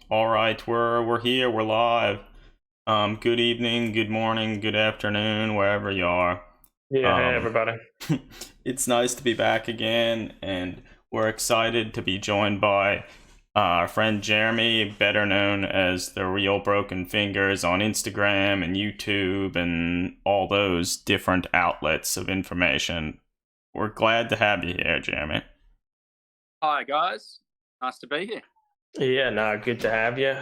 All right, we're here. We're live. Good evening, good morning, good afternoon, wherever you are. Yeah, hey Um, everybody. it's nice to be back again, and we're excited to be joined by our friend Jeremy, better known as the Real Broken Fingers on Instagram and YouTube and all those different outlets of information. We're glad to have you here, Jeremy. Hi guys, nice to be here. Yeah, no, good to have you.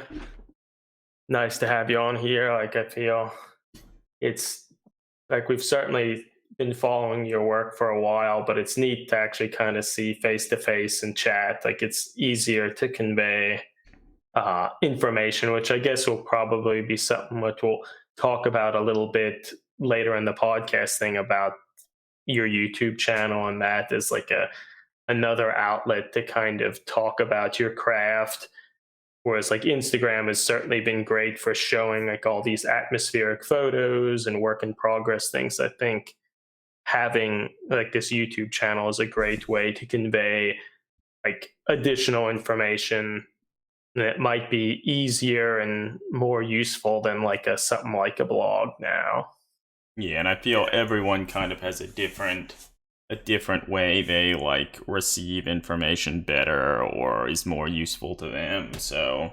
Nice to have you on here. Like, I feel it's like we've certainly been following your work for a while, but it's neat to actually kind of see face to face and chat. Like, it's easier to convey information, which I guess will probably be something which we'll talk about a little bit later in the podcast thing about your YouTube channel, and that is like another outlet to kind of talk about your craft. Whereas like Instagram has certainly been great for showing like all these atmospheric photos and work in progress things. I think having like this YouTube channel is a great way to convey like additional information that might be easier and more useful than like a something like a blog now. Yeah, and I feel everyone kind of has a different way they like receive information better or is more useful to them. So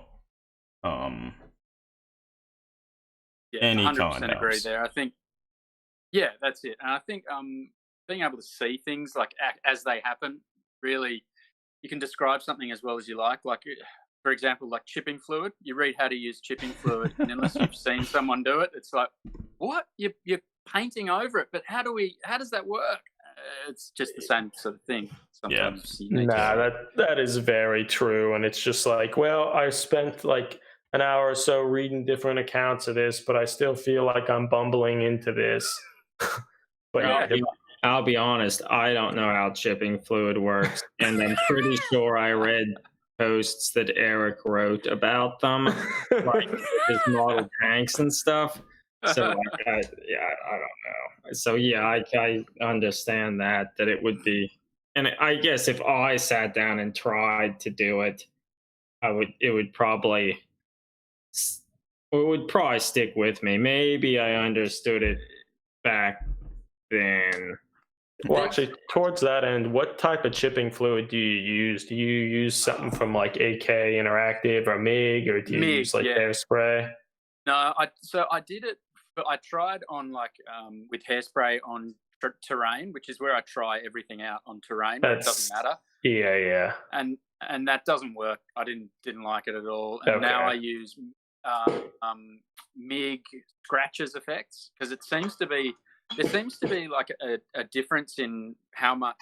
Yeah, any 100% kind agree of. there. I think, yeah, that's it. And I think being able to see things like as they happen, really, you can describe something as well as you like. Like, for example, like chipping fluid. You read how to use chipping fluid, and unless you've seen someone do it, it's like, what? You're painting over it, but how does that work? It's just the same sort of thing. Sometimes you need Nah, to. that is very true. And it's just like, well, I spent like an hour or so reading different accounts of this, but I still feel like I'm bumbling into this. But Yeah. I'll be honest, I don't know how chipping fluid works, and I'm pretty sure I read posts that Eric wrote about them, like his model tanks and stuff. So, like, I don't know. So, yeah, I understand that it would be, and I guess if I sat down and tried to do it, it would probably, stick with me. Maybe I understood it back then. well, actually, towards that end, what type of chipping fluid do you use? Do you use something from like AK Interactive or MIG, or do you MIG, use like yeah. hairspray? No, I did it, but I tried on like with hairspray on terrain, which is where I try everything out on terrain. Where it doesn't matter, Yeah. and that doesn't work. I didn't like it at all. And now I Okay. use MIG scratches effects because there seems to be like a difference in how much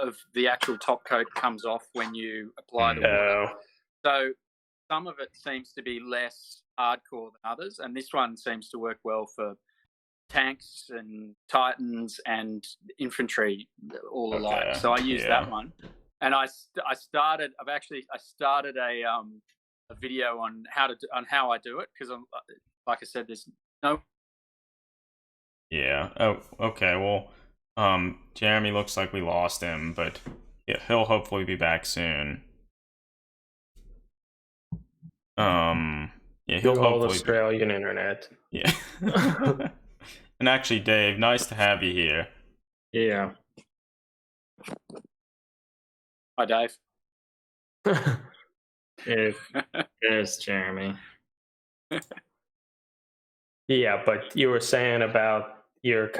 of the actual top coat comes off when you apply the water. Oh, So some of it seems to be less hardcore than others, and this one seems to work well for tanks and titans and infantry all alike. Okay, So I use yeah. that one, and I started. I started a video on how I do it because I'm like I said, there's no. Yeah. Oh, okay. Well, Jeremy looks like we lost him, but yeah, he'll hopefully be back soon. Yeah, he'll good old hopefully Australian internet. Yeah. And actually, Dave, nice to have you here. Yeah. Hi, Dave. There's Jeremy. Yeah, but you were saying about you're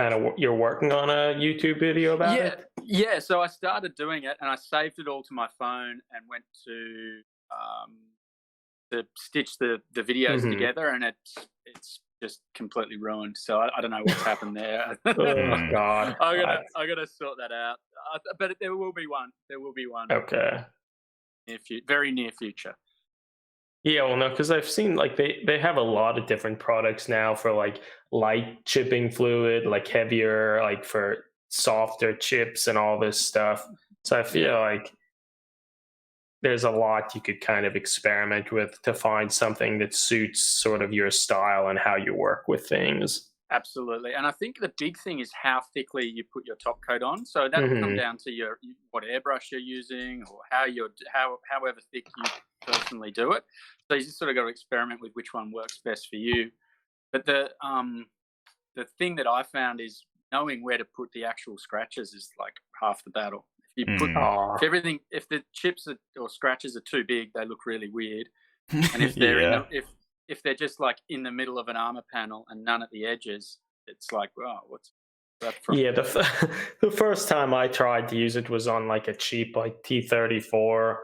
working on a YouTube video about it? Yeah. So I started doing it, and I saved it all to my phone, and went to stitch the videos Mhm. together, and it's just completely ruined. So I don't know what's happened there. Oh God. I gotta sort that out. But there will be one. There will be one. Okay. Very near future. Yeah, well, no, because I've seen like they have a lot of different products now for like light chipping fluid, like heavier, like for softer chips and all this stuff. So I feel like there's a lot you could kind of experiment with to find something that suits sort of your style and how you work with things. Absolutely, and I think the big thing is how thickly you put your top coat on. So that'll come down to what airbrush you're using, or however thick you personally do it. So you just sort of got to experiment with which one works best for you. But the thing that I found is knowing where to put the actual scratches is like half the battle. If you put if the chips or scratches are too big, they look really weird. And if they're if they're just like in the middle of an armor panel and none at the edges, it's like, oh, what's that from? Yeah, the first time I tried to use it was on like a cheap like T-34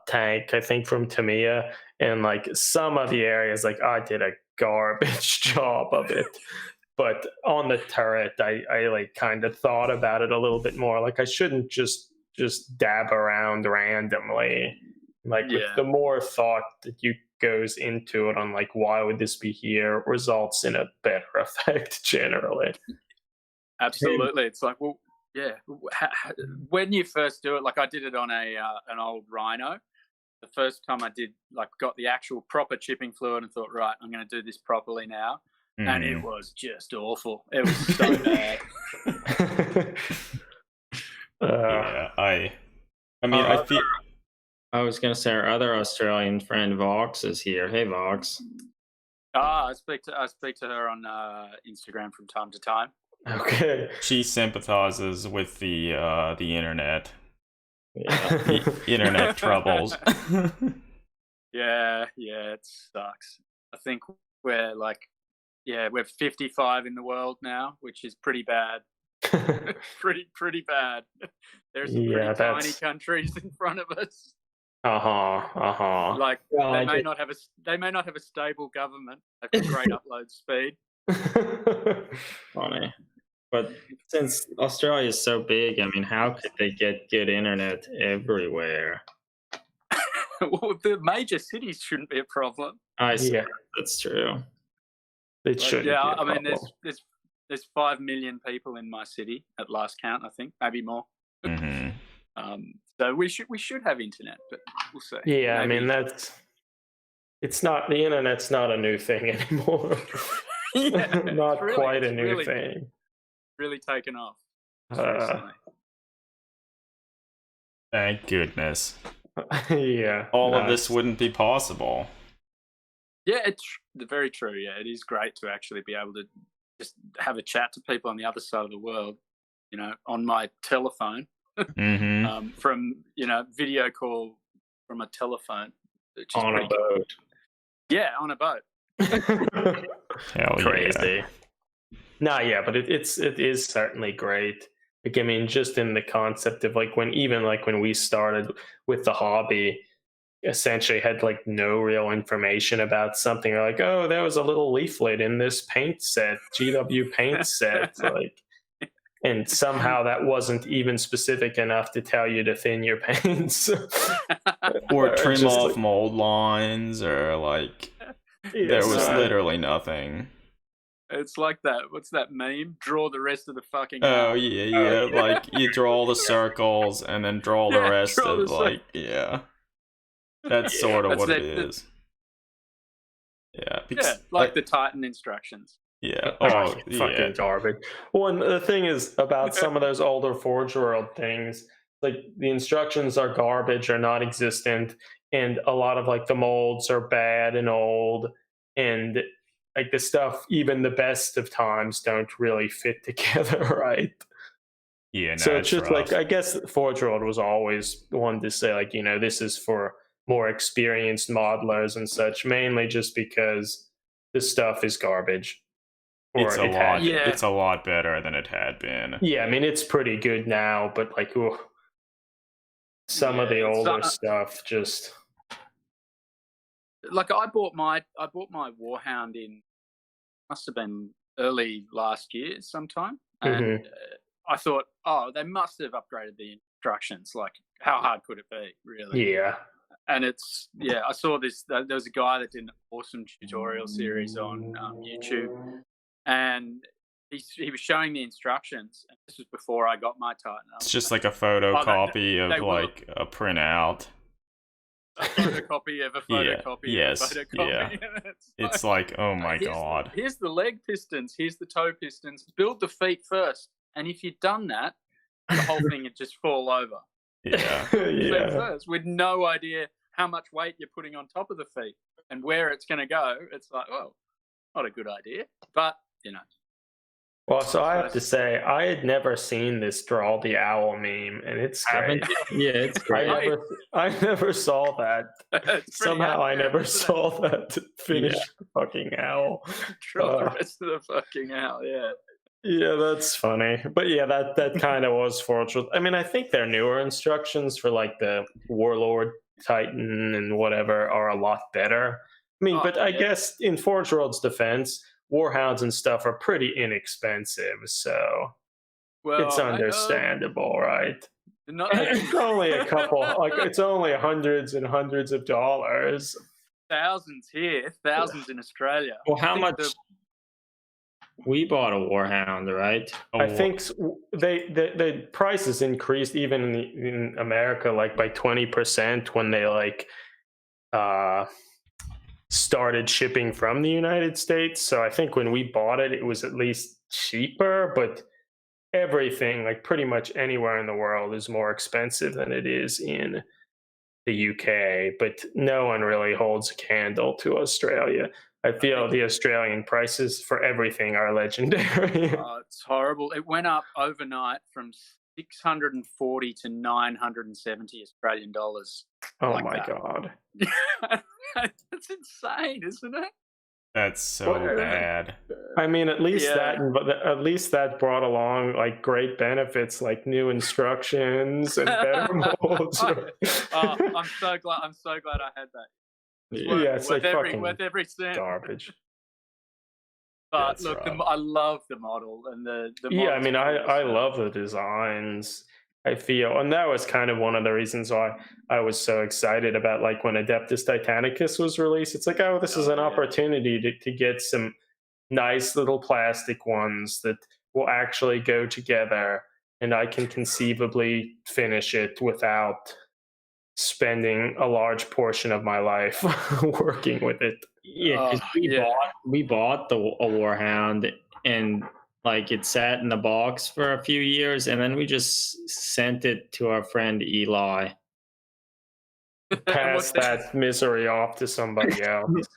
tank, I think from Tamiya, and like some of the areas, like I did a garbage job of it. But on the turret, I like kind of thought about it a little bit more. Like I shouldn't just dab around randomly. Like with the more thought that you goes into it on like why would this be here, results in a better effect generally. Absolutely, it's like, well, yeah. When you first do it, like I did it on an old Rhino. The first time I did, like, got the actual proper chipping fluid and thought, right, I'm going to do this properly now. And it was just awful. It was so bad. I feel. I was going to say our other Australian friend Vox is here. Hey, Vox. I speak to her on Instagram from time to time. Okay. She sympathizes with the internet. Yeah. The internet troubles. Yeah, it sucks. I think we're 55 in the world now, which is pretty bad. pretty bad. There's some pretty tiny countries in front of us. Like they may not have a stable government. They've got great upload speed. Funny. But since Australia is so big, I mean, how could they get good internet everywhere? Well, the major cities shouldn't be a problem. I see. That's true. It should. Yeah, I mean, there's 5 million people in my city at last count. I think maybe more. So we should have internet, but we'll see. Yeah, maybe. I mean it's not, the internet's not a new thing anymore. Not really, quite a new thing. Really taken off. Thank goodness. All of this wouldn't be possible. Yeah, it's very true. Yeah, it is great to actually be able to just have a chat to people on the other side of the world, on my telephone. From video call from a telephone, which is on a boat. Yeah, on a boat. Crazy. But it is certainly great. Like, I mean, just in the concept of like when we started with the hobby, essentially had like no real information about something. Or like, oh, there was a little leaflet in this paint set, GW paint set, like. And somehow that wasn't even specific enough to tell you to thin your paints. or trim off mold lines, or like there was literally nothing. It's like that. What's that meme? Draw the rest of the fucking. Oh yeah. Like you draw the circles and then draw the rest of like That's sort of what it is. Yeah. Because, like the Titan instructions. Yeah. Fucking garbage. Well, and the thing is about some of those older Forge World things, like the instructions are garbage or non-existent, and a lot of like the molds are bad and old, and like the stuff, even the best of times, don't really fit together, right? Yeah. No, so it's just rough. like, I guess Forge World was always one to say like, this is for more experienced modelers and such, mainly just because this stuff is garbage. It's a lot better than it had been. Yeah, I mean it's pretty good now, but like some of the older stuff just like I bought my Warhound in, must have been early last year sometime, and I thought, they must have upgraded the instructions. Like, how hard could it be, really? Yeah. And it's I saw this. There was a guy that did an awesome tutorial series on YouTube. And he was showing the instructions. And this was before I got my Titan. It's just like a photocopy of like a printout. a photocopy of a photocopy yes, of a photocopy. yeah. It's like, oh my god. Here's the leg pistons. Here's the toe pistons. Build the feet first. And if you'd done that, the whole thing would just fall over. Yeah. Yeah. First, with no idea how much weight you're putting on top of the feet and where it's going to go. It's like, well, not a good idea. But, you know. Well, so I have to say, I had never seen this draw the owl meme, and it's great. Yeah, it's great. I never saw that. It's pretty Somehow I accurate, never isn't it? saw that finish the fucking owl. Draw the rest of the fucking owl, yeah. Yeah, that's funny. But yeah, that kind of was fortunate. I mean, I think their newer instructions for like the Warlord Titan and whatever are a lot better. I mean, but I guess in Forge World's defense, Warhounds and stuff are pretty inexpensive, so it's understandable, right? It's only a couple, like it's only hundreds and hundreds of dollars. Thousands here, thousands in Australia. Well, how much? We bought a Warhound, right? I think the prices increased even in America, like by 20% when they like started shipping from the United States. So I think when we bought it, it was at least cheaper, but everything, like pretty much anywhere in the world, is more expensive than it is in the UK. But no one really holds a candle to Australia. I feel the Australian prices for everything are legendary. It's horrible. It went up overnight from 640 to 970 Australian dollars. Oh like my god. That's insane, isn't it? That's so bad. I mean, at least that brought along like great benefits, like new instructions and better molds. I'm so glad I had that. It's like fucking worth every cent. Garbage. But look, I love the model and the I mean, I love the designs. I feel, and that was kind of one of the reasons why I was so excited about like when Adeptus Titanicus was released. It's like, oh, this is an opportunity to get some nice little plastic ones that will actually go together, and I can conceivably finish it without spending a large portion of my life working with it. Yeah, because we bought a Warhound, and like it sat in the box for a few years, and then we just sent it to our friend Eli. Pass that misery off to somebody else.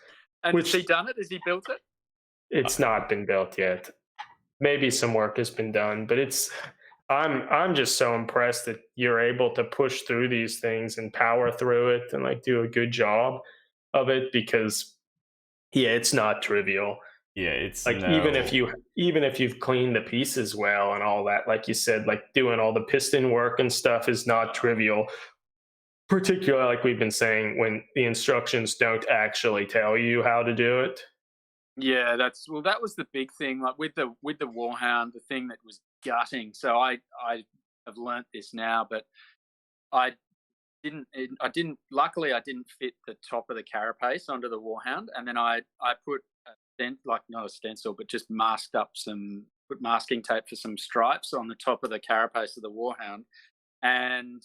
And has he done it? Has he built it? It's not been built yet. Maybe some work has been done, but I'm just so impressed that you're able to push through these things and power through it and like do a good job of it, because it's not trivial. Yeah, it's like even if you've cleaned the pieces well and all that, like you said, like doing all the piston work and stuff is not trivial. Particularly, like we've been saying, when the instructions don't actually tell you how to do it. Yeah, that was the big thing. Like with the Warhound, the thing that was gutting. So I have learnt this now, but I didn't. Luckily, I didn't fit the top of the carapace onto the Warhound, and then I put not a stencil, but just put masking tape for some stripes on the top of the carapace of the Warhound, and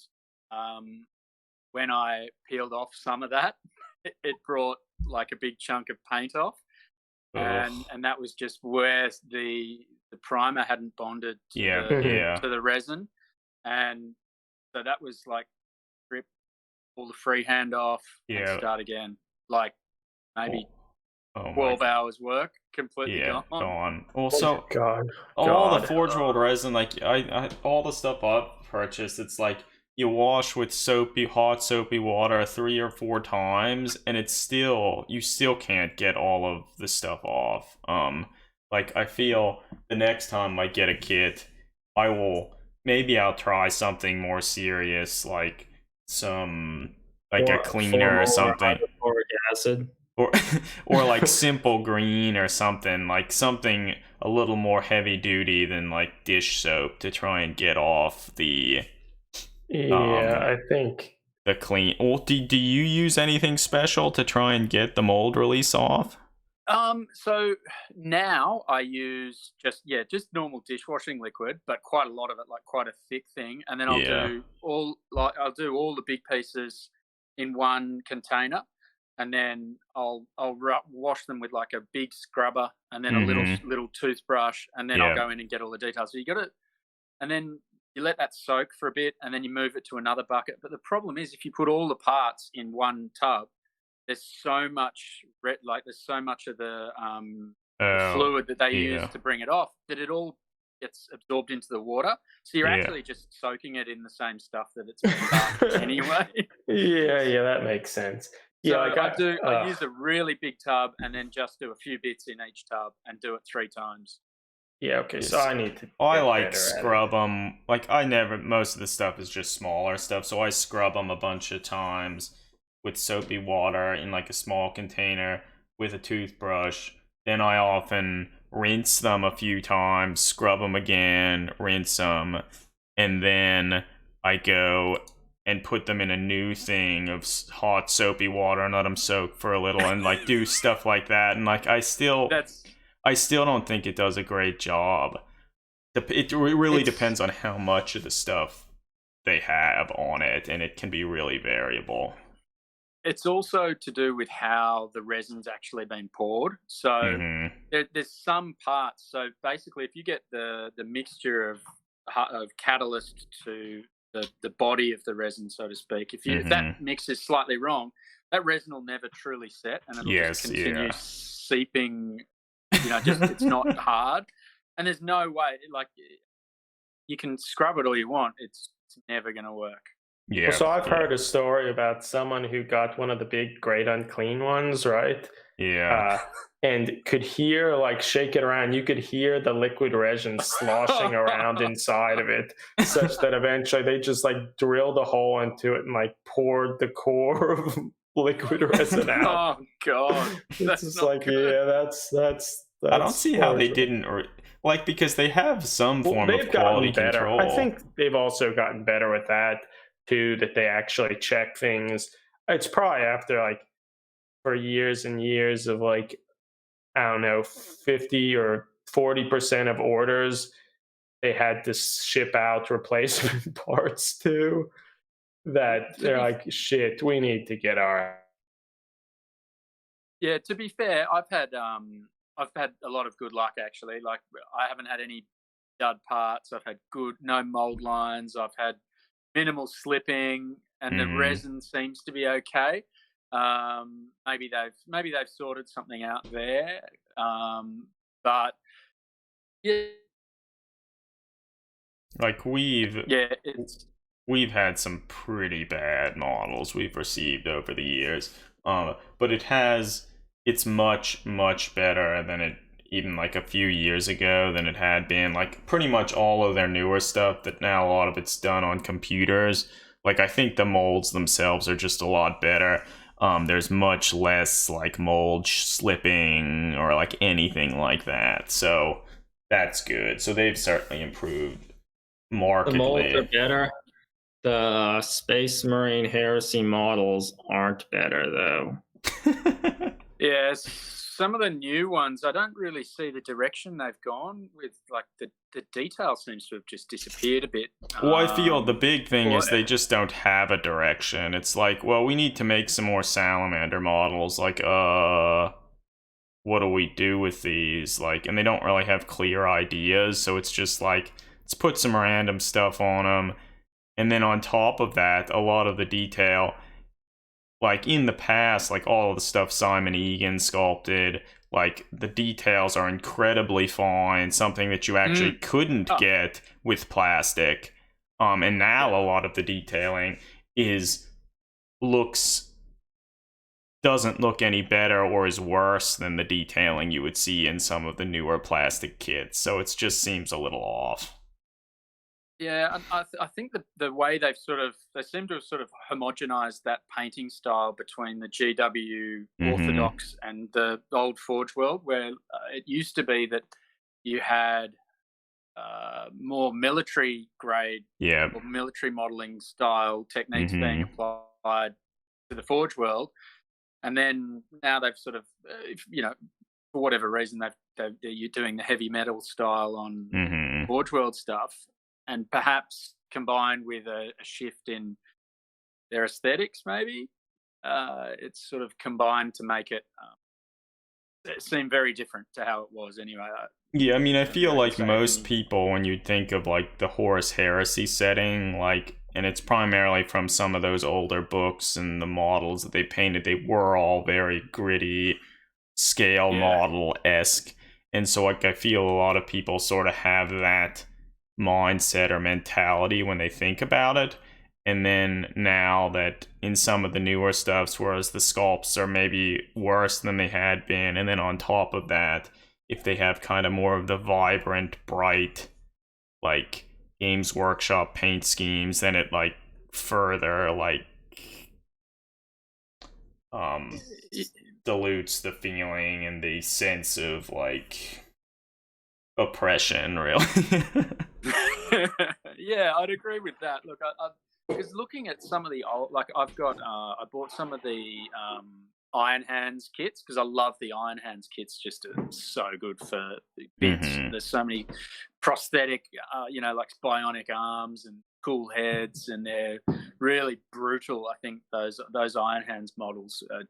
when I peeled off some of that, it brought like a big chunk of paint off. And that was just where the primer hadn't bonded to the resin, and so that was like strip all the freehand off and start again, like maybe 12 hours work completely gone. Also, all the Forge World resin, like I all the stuff I've purchased, it's like you wash with hot soapy water 3 or 4 times, and you still can't get all of the stuff off. Like I feel the next time I get a kit, I'll try something more serious, like a cleaner or something. Hydrochloric acid. Or like simple green or something, like something a little more heavy duty than like dish soap to try and get off the I think the clean. Well, do you use anything special to try and get the mold release off? So now I use just normal dishwashing liquid, but quite a lot of it, like quite a thick thing, and then I'll do all the big pieces in one container, and then I'll wash them with like a big scrubber, and then a little toothbrush, and then I'll go in and get all the details. So you got to, and then you let that soak for a bit, and then you move it to another bucket. But the problem is, if you put all the parts in one tub, there's so much there's so much of the fluid that they use to bring it off that it all gets absorbed into the water. So you're actually just soaking it in the same stuff that it's been done anyway. Yeah, that makes sense. So I use a really big tub and then just do a few bits in each tub and do it 3 times. Yeah, okay. So I need to. I like scrub them. Like most of the stuff is just smaller stuff, so I scrub them a bunch of times with soapy water in like a small container with a toothbrush. Then I often rinse them a few times, scrub them again, rinse them, and then I go and put them in a new thing of hot soapy water and let them soak for a little and like do stuff like that. And like I still don't think it does a great job. It really depends on how much of the stuff they have on it, and it can be really variable. It's also to do with how the resin's actually been poured. So there's some parts. So basically, if you get the mixture of catalyst to the body of the resin, so to speak, if that mix is slightly wrong, that resin will never truly set, and it'll just continue seeping. It's not hard, and there's no way. Like, you can scrub it all you want, it's never going to work. Yeah. So I've heard a story about someone who got one of the big Great Unclean ones, right? Yeah. And could hear, like, shake it around, you could hear the liquid resin sloshing around inside of it, such that eventually they just like drilled a hole into it and like poured the core of liquid resin out. Oh God, that's just like good. That's I don't see how they didn't because they have some form of quality control. I think they've also gotten better with that too, that they actually check things. It's probably after like for years and years of like, I don't know, 50 or 40% of orders, they had to ship out replacement parts too, that they're like, shit, we need to get our. Yeah, to be fair, I've had a lot of good luck actually. Like, I haven't had any dud parts. I've had no mold lines. I've had minimal slipping, and the resin seems to be okay. Maybe they've sorted something out there. But yeah, like we've had some pretty bad models we've received over the years. But it's much, much better than it even like a few years ago than it had been. Like pretty much all of their newer stuff that now a lot of it's done on computers. Like I think the molds themselves are just a lot better. There's much less like mold slipping or like anything like that. So that's good. So they've certainly improved markedly. The molds are better. The Space Marine Heresy models aren't better though. Yes, some of the new ones, I don't really see the direction they've gone with. Like the detail seems to have just disappeared a bit. Well, I feel the big thing is they just don't have a direction. It's like, well, we need to make some more Salamander models. Like, what do we do with these? Like, and they don't really have clear ideas. So it's just like, let's put some random stuff on them. And then on top of that, a lot of the detail, like in the past, like all of the stuff Simon Egan sculpted, like the details are incredibly fine, something that you actually couldn't get with plastic. And now a lot of the detailing doesn't look any better or is worse than the detailing you would see in some of the newer plastic kits. So it just seems a little off. Yeah, I think the way they seem to have sort of homogenized that painting style between the GW Orthodox and the old Forge World, where it used to be that you had more military grade or military modeling style techniques being applied to the Forge World, and then now they've sort of, for whatever reason, they're doing the heavy metal style on Forge World stuff. And perhaps combined with a shift in their aesthetics, maybe. it's sort of combined to make it seem very different to how it was anyway. Yeah, I mean, I feel like say most any- people, when you think of like the Horus Heresy setting, like, and it's primarily from some of those older books and the models that they painted, they were all very gritty, scale Yeah. model-esque. And so, like, I feel a lot of people sort of have that mindset or mentality when they think about it. And then now that in some of the newer stuffs, whereas the sculpts are maybe worse than they had been, and then on top of that, if they have kind of more of the vibrant, bright, like Games Workshop paint schemes, then it like further like dilutes the feeling and the sense of like oppression, really. Yeah, I'd agree with that. Look, because looking at some of the old, like I bought some of the Iron Hands kits because I love the Iron Hands kits. Just so good for bits. Mhm. There's so many prosthetic, like bionic arms and cool heads, and they're really brutal. I think those Iron Hands models are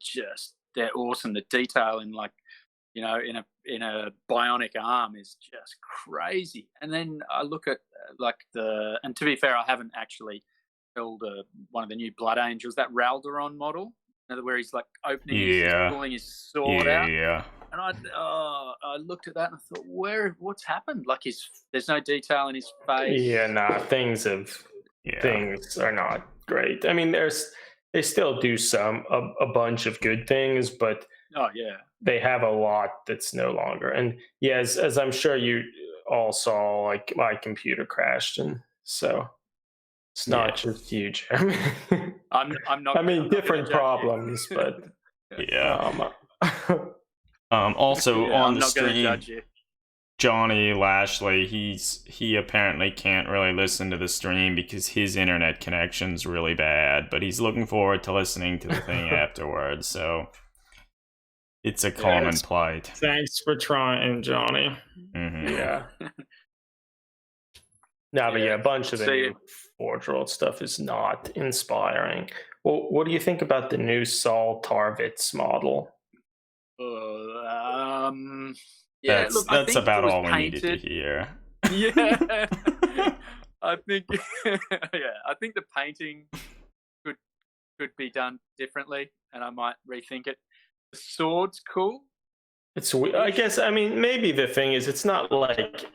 they're awesome. The detail in in a bionic arm is just crazy. And then I look at and to be fair, I haven't actually held one of the new Blood Angels, that Ralderon model, where he's like opening, pulling his sword out. Yeah. And I looked at that and I thought, what's happened? Like there's no detail in his face. Yeah, nah, things are not great. I mean, they still do a bunch of good things, but Oh yeah. they have a lot that's no longer. And yeah, as I'm sure you all saw, like my computer crashed, and so it's not just you, Jeremy. I'm not. I mean, I'm not different gonna judge you. problems, but Yeah. Also Yeah, on I'm the not gonna stream, judge you. Johnny Lashley, he apparently can't really listen to the stream because his internet connection's really bad, but he's looking forward to listening to the thing afterwards, so it's a common plight. Thanks for trying, Johnny. Mm-hmm. yeah. No, but yeah, a bunch of the So- new Forge World stuff is not inspiring. Well, what do you think about the new Saul Tarvitz model? Yeah, That's look, I think about if it was all we needed to painted- hear. Yeah, I think. Yeah, I think the painting could be done differently, and I might rethink it. The sword's cool. I guess, I mean, maybe the thing is, it's not like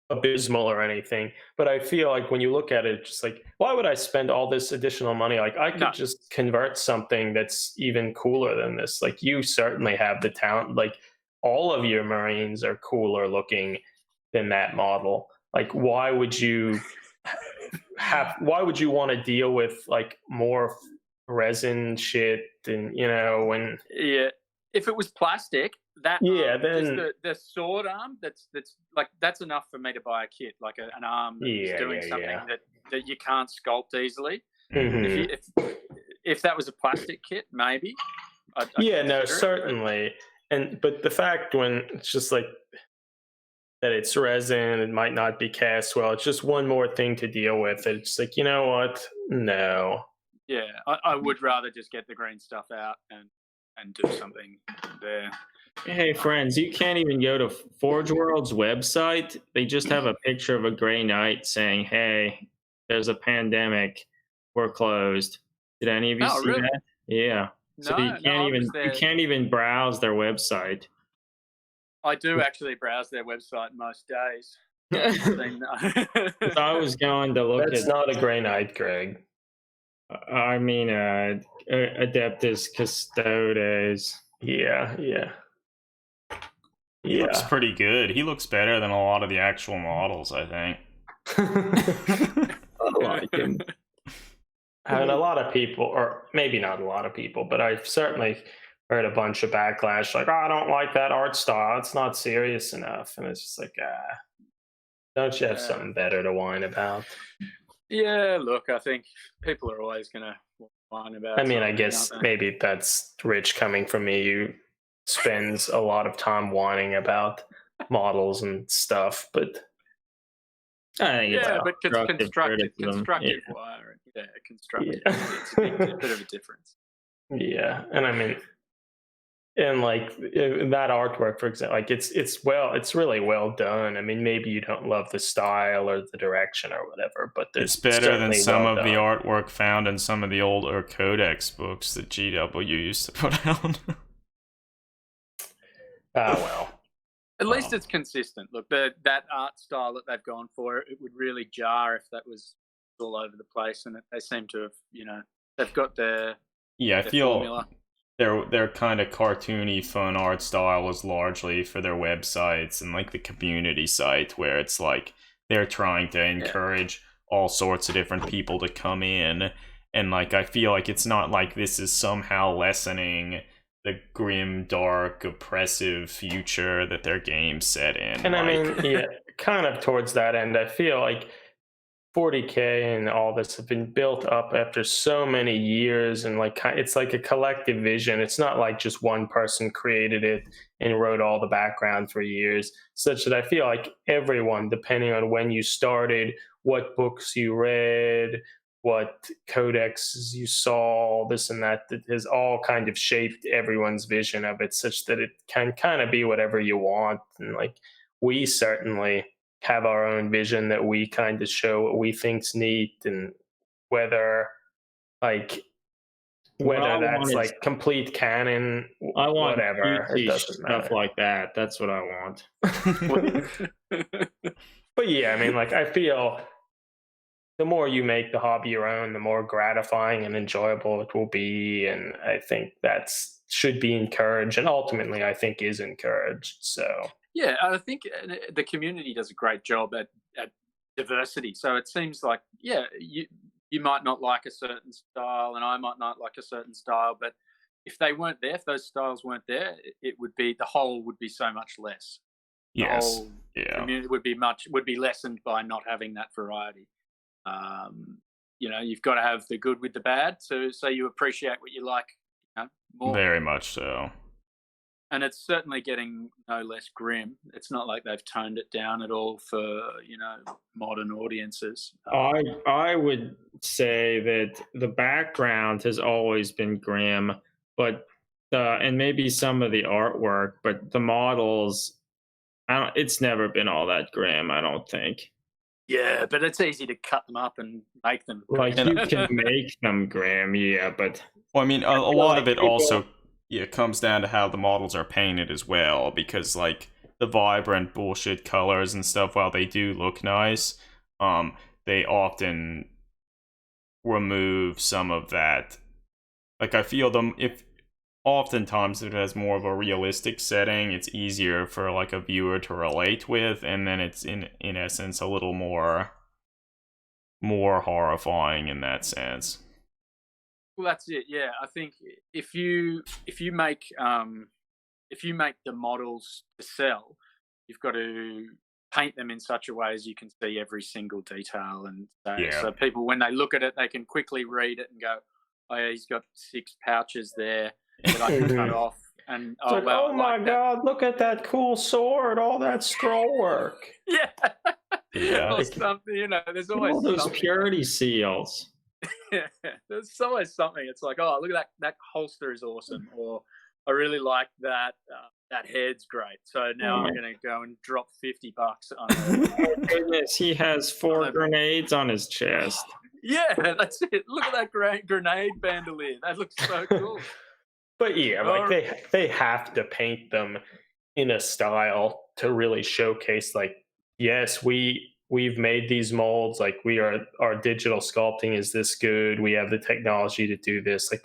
abysmal or anything, but I feel like when you look at it, just like, why would I spend all this additional money? Like, I could No. just convert something that's even cooler than this. Like, you certainly have the talent. Like, all of your Marines are cooler looking than that model. Like, why would you want to deal with like more resin shit and when Yeah, if it was plastic, that then just the sword arm, that's enough for me to buy a kit, like an arm that's doing something that you can't sculpt easily. Mhm. If that was a plastic kit, maybe. I'd yeah, no, consider it, certainly. But the fact when it's just like that, it's resin, it might not be cast well. It's just one more thing to deal with. It's like, you know what? No. Yeah, I would rather just get the green stuff out and do something there. Hey, friends, you can't even go to Forge World's website. They just have a picture of a gray knight saying, hey, there's a pandemic. We're closed. Did any of you Oh, see really? that? Yeah. So No, you I was there. can't even browse their website. I do actually browse their website most days. So I was going to look That's at. not a gray knight, Greg. I mean, Adeptus Custodes. Yeah. He looks pretty good. He looks better than a lot of the actual models, I think. I like him. And a lot of people, or maybe not a lot of people, but I've certainly heard a bunch of backlash like, I don't like that art style. It's not serious enough. And it's just like, don't you have something better to whine about? Yeah, look, I think people are always going to whine about. I mean, I something, guess aren't they? maybe that's rich coming from me. You spends a lot of time whining about models and stuff, but I think it's but constructive criticism. wiring. Yeah, constructive. Yeah. It's a bit of a difference. Yeah, and I mean, and like that artwork, for example, like it's really well done. I mean, maybe you don't love the style or the direction or whatever, but It's it's better than certainly some well of the done. artwork found in some of the older codex books that GW used to put out. Ah, well. At least it's consistent. Look, that art style that they've gone for, it would really jar if that was all over the place. And they seem to have, they've got their Yeah, I their feel formula. their kind of cartoony fun art style is largely for their websites and like the community site where it's like they're trying to encourage all sorts of different people to come in, and like I feel like it's not like this is somehow lessening the grim, dark, oppressive future that their game's set in. And I like, mean, yeah, kind of towards that end, I feel like 40K and all this have been built up after so many years, and like it's like a collective vision. It's not like just one person created it and wrote all the background for years, such that I feel like everyone, depending on when you started, what books you read, what codexes you saw, this and that, that has all kind of shaped everyone's vision of it, such that it can kind of be whatever you want. And like we certainly have our own vision that we kind of show what we think's neat, and whether like What I whether want that's is like complete canon, I want whatever, it cutesy doesn't stuff matter. like that. That's what I want. But yeah, I mean, like I feel the more you make the hobby your own, the more gratifying and enjoyable it will be, and I think that's should be encouraged, and ultimately I think is encouraged. So Yeah, I think the community does a great job at diversity. So it seems like, yeah, you might not like a certain style, and I might not like a certain style, but if they weren't there, if those styles weren't there, it would be the whole would be so much less. The yes, whole yeah. community would be lessened by not having that variety. Um, you've got to have the good with the bad, so you appreciate what you like, more. Very much so. And it's certainly getting no less grim. It's not like they've toned it down at all for modern audiences. I would say that the background has always been grim, but and maybe some of the artwork, but the models, it's never been all that grim, I don't think. Yeah, but it's easy to cut them up and make them Like grim. you can make them grim, yeah, but Well, I mean, a lot like of it people- also comes down to how the models are painted as well, because like the vibrant bullshit colors and stuff, while they do look nice, they often remove some of that. Like I feel them if oftentimes if it has more of a realistic setting, it's easier for like a viewer to relate with, and then it's in essence a little more horrifying in that sense. Well, that's it. Yeah, I think if you make the models to sell, you've got to paint them in such a way as you can see every single detail, and so people, when they look at it, they can quickly read it and go, "Oh yeah, he's got 6 pouches there that I can cut off." And it's like, oh my god, look at that cool sword, all that scroll work. Yeah, Yeah. or something. There's always all those something. purity seals. Yeah, there's always something. It's like, oh, look at that holster is awesome, or I really like that head's great. So now I'm going to go and drop $50 on it. Oh goodness, he has 4 grenades on his chest. Yeah, that's it. Look at that grenade bandolier. That looks so cool. But yeah, like they have to paint them in a style to really showcase, like, yes, we've made these molds, like our digital sculpting is this good, we have the technology to do this. Like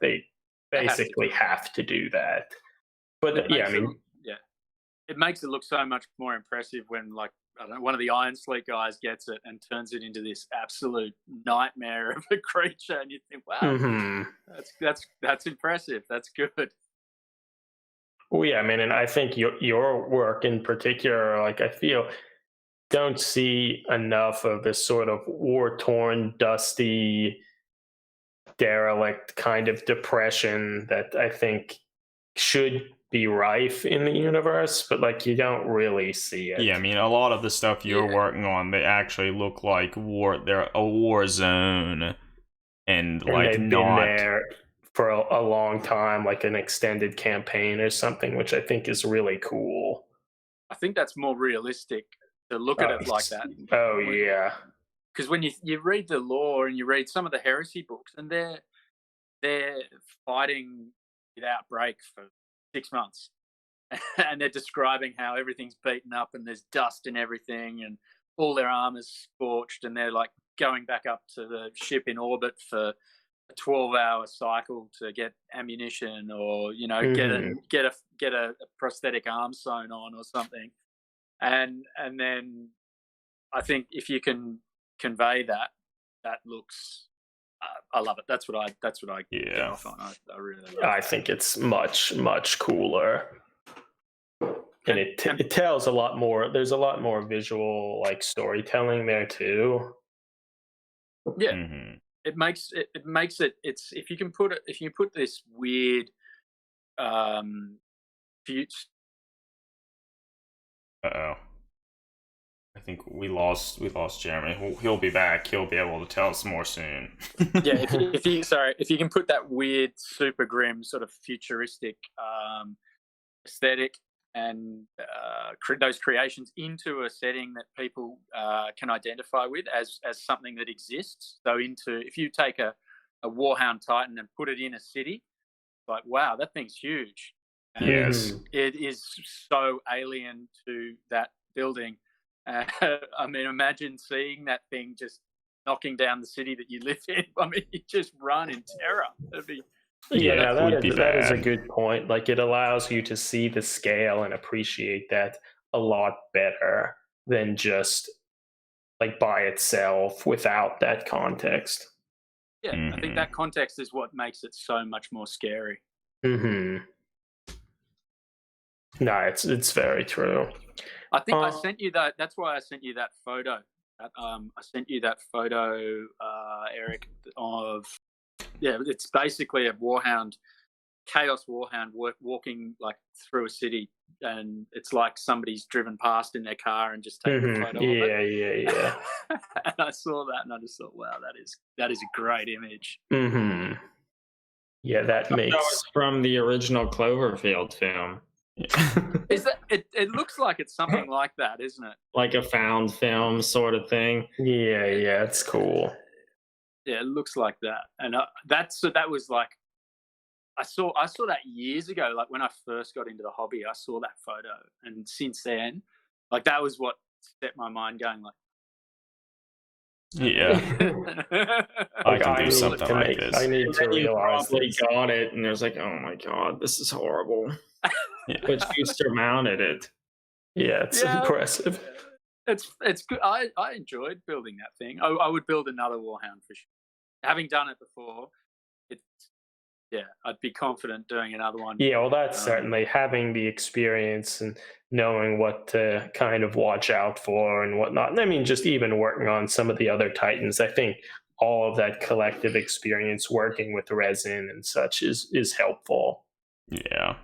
they basically have to do that. But yeah, I mean, it makes it look so much more impressive when, like, I don't know, one of the Iron Sleek guys gets it and turns it into this absolute nightmare of a creature, and you think, wow, that's impressive. That's good. Well, yeah, I mean, and I think your work in particular, like I feel, don't see enough of this sort of war-torn, dusty, derelict kind of depression that I think should be rife in the universe, but like you don't really see it. Yeah, I mean, a lot of the stuff you're working on, they actually look like war. They're a war zone, and like they've not been there for a long time, like an extended campaign or something, which I think is really cool. I think that's more realistic to look at it like that. Oh yeah, because when you read the lore and you read some of the heresy books, and they're fighting without break for 6 months, and they're describing how everything's beaten up and there's dust and everything, and all their armor's scorched, and they're like going back up to the ship in orbit for a 12-hour cycle to get ammunition, or get a prosthetic arm sewn on or something, and then I think if you can convey that looks, I love it. That's what I get off on. I really love it. I think it's much cooler, and it tells a lot more. There's a lot more visual like storytelling there too. Yeah. Mm-hmm. It makes it. It's if you can put this weird, future. I think we lost Jeremy. He'll be back. He'll be able to tell us more soon. Yeah, if you can put that weird, super grim, sort of futuristic aesthetic and those creations into a setting that people can identify with as something that exists. So if you take a Warhound Titan and put it in a city, like, wow, that thing's huge. And yes, it is so alien to that building. I mean, imagine seeing that thing just knocking down the city that you live in. I mean, you just run in terror. It'd be that is a good point. Like, it allows you to see the scale and appreciate that a lot better than just like by itself without that context. Yeah, I think that context is what makes it so much more scary. Mm-hmm. No, it's very true. I think I sent you that. That's why I sent you that photo. I sent you that photo, Eric, of it's basically a chaos warhound walking like through a city, and it's like somebody's driven past in their car and just taken a photo of it. Yeah. And I saw that and I just thought, wow, that is a great image. Mm-hmm. Yeah, that makes from the original Cloverfield film. Is that it looks like it's something like that, isn't it? Like a found film sort of thing. Yeah, it's cool. Yeah, it looks like that. And that was like, I saw that years ago, like when I first got into the hobby, I saw that photo, and since then, like, that was what set my mind going, like, yeah, I can do something like this. I need to realize you probably got it, and it was like, oh my god, this is horrible. Yeah. But you surmounted it. Yeah, it's impressive. It's good. I enjoyed building that thing. I would build another Warhound for sure. Having done it before, I'd be confident doing another one. Yeah, well, that's certainly having the experience and knowing what to kind of watch out for and whatnot. I mean, just even working on some of the other Titans, I think all of that collective experience working with resin and such is helpful. Yeah,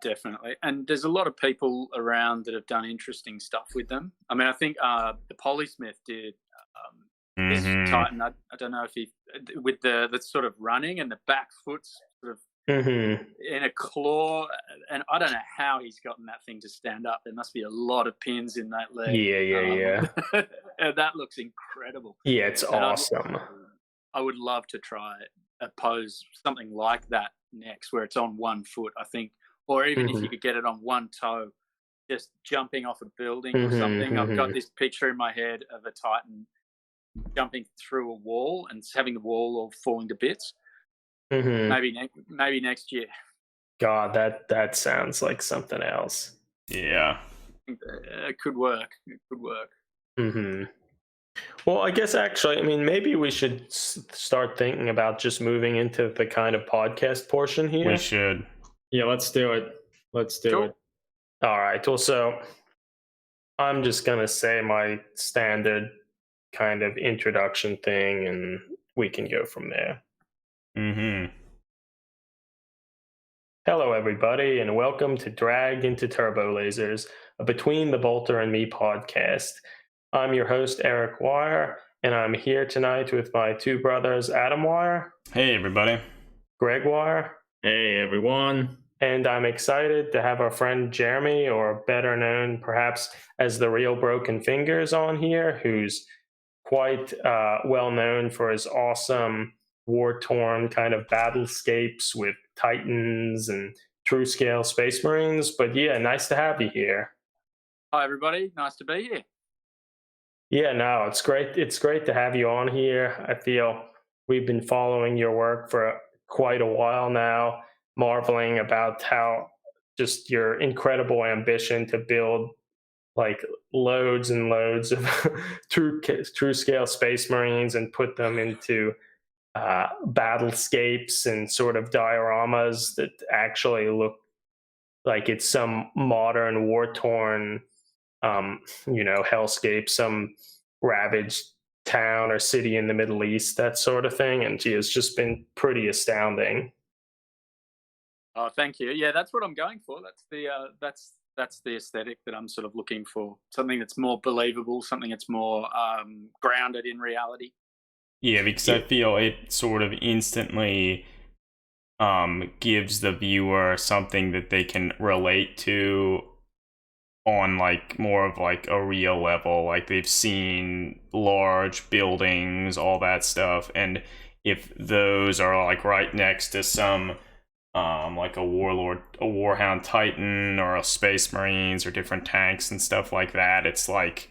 definitely. And there's a lot of people around that have done interesting stuff with them. I mean, I think the Polysmith did this Titan. I don't know if he, with the sort of running and the back foot's sort of in a claw, and I don't know how he's gotten that thing to stand up. There must be a lot of pins in that leg. Yeah. And that looks incredible. Yeah, it's awesome. I would love to try a pose something like that next, where it's on one foot, I think, or even if you could get it on one toe, just jumping off a building or something. I've got this picture in my head of a Titan jumping through a wall and having the wall all falling to bits. Maybe next year. God, that sounds like something else. Yeah, it could work. Well, I guess actually, I mean, maybe we should start thinking about just moving into the kind of podcast portion here. We should. Yeah, let's do it. It. All right. Well, so I'm just going to say my standard kind of introduction thing, and we can go from there. Hello, everybody, and welcome to Dragged into Turbolasers, a Between the Bolter and Me podcast. I'm your host, Eric Wire, and I'm here tonight with my two brothers, Adam Wire. Hey, everybody. Gregoire. Hey, everyone. And I'm excited to have our friend Jeremy, or better known perhaps as the Real Broken Fingers, on here, who's quite well known for his awesome war torn kind of battlescapes with Titans and true scale Space Marines. But yeah, nice to have you here. Hi, everybody. Nice to be here. Yeah, no, it's great. It's great to have you on here. I feel we've been following your work for quite a while now, marveling about how just your incredible ambition to build like loads and loads of true scale Space Marines and put them into battlescapes and sort of dioramas that actually look like it's some modern war torn hellscape, some ravaged town or city in the Middle East, that sort of thing. And gee, it's just been pretty astounding. Oh, thank you. Yeah, that's what I'm going for. That's the aesthetic that I'm sort of looking for. Something that's more believable, something that's more grounded in reality. Yeah, because I feel it sort of instantly gives the viewer something that they can relate to on like more of like a real level. Like they've seen large buildings, all that stuff, and if those are like right next to some like a warhound Titan or a Space Marines or different tanks and stuff like that, it's like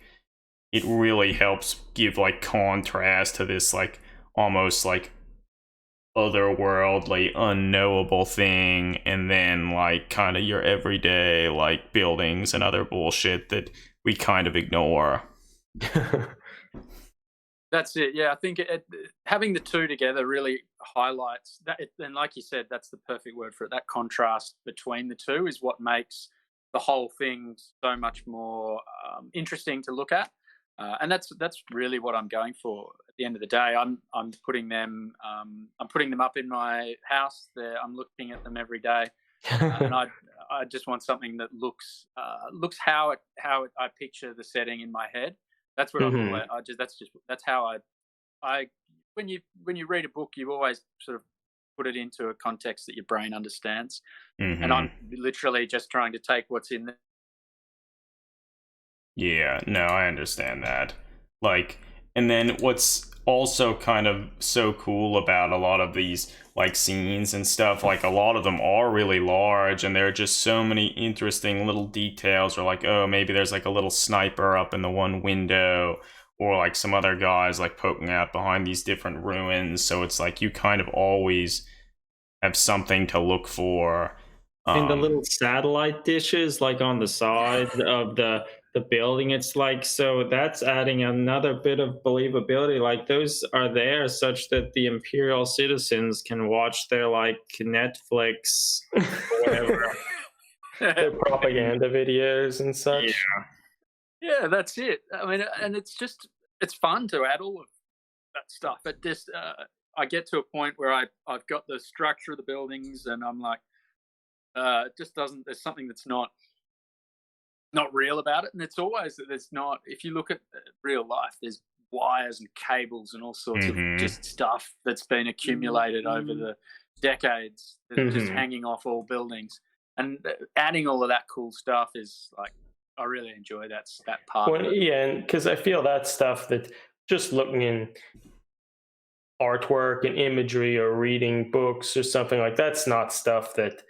it really helps give like contrast to this like almost like otherworldly unknowable thing, and then like kind of your everyday like buildings and other bullshit that we kind of ignore. That's it. Yeah, I think having the two together really highlights that. And like you said, that's the perfect word for it. That contrast between the two is what makes the whole thing so much more interesting to look at. And that's really what I'm going for. At the end of the day, I'm putting them up in my house. I'm looking at them every day, and I just want something that looks how I picture the setting in my head. That's what I'm all about. That's how I when you read a book, you always sort of put it into a context that your brain understands, and I'm literally just trying to take what's in there. Yeah, no, I understand that. Like, and then what's also kind of so cool about a lot of these like scenes and stuff, like a lot of them are really large, and there are just so many interesting little details, or like, oh, maybe there's like a little sniper up in the one window, or like some other guys like poking out behind these different ruins. So it's like you kind of always have something to look for. And the little satellite dishes like on the side of the building, it's like, so that's adding another bit of believability. Like those are there such that the imperial citizens can watch their like Netflix or whatever. Their propaganda videos and such. Yeah, that's it. I mean, and it's fun to add all of that stuff. It just I get to a point where I've got the structure of the buildings, and I'm like, it just doesn't. There's something that's not real about it, and it's always that there's not. If you look at real life, there's wires and cables and all sorts of just stuff that's been accumulated over the decades, just hanging off all buildings, and adding all of that cool stuff is like, I really enjoy that part. Well, yeah, because I feel that stuff that just looking in artwork and imagery or reading books or something like that's not stuff that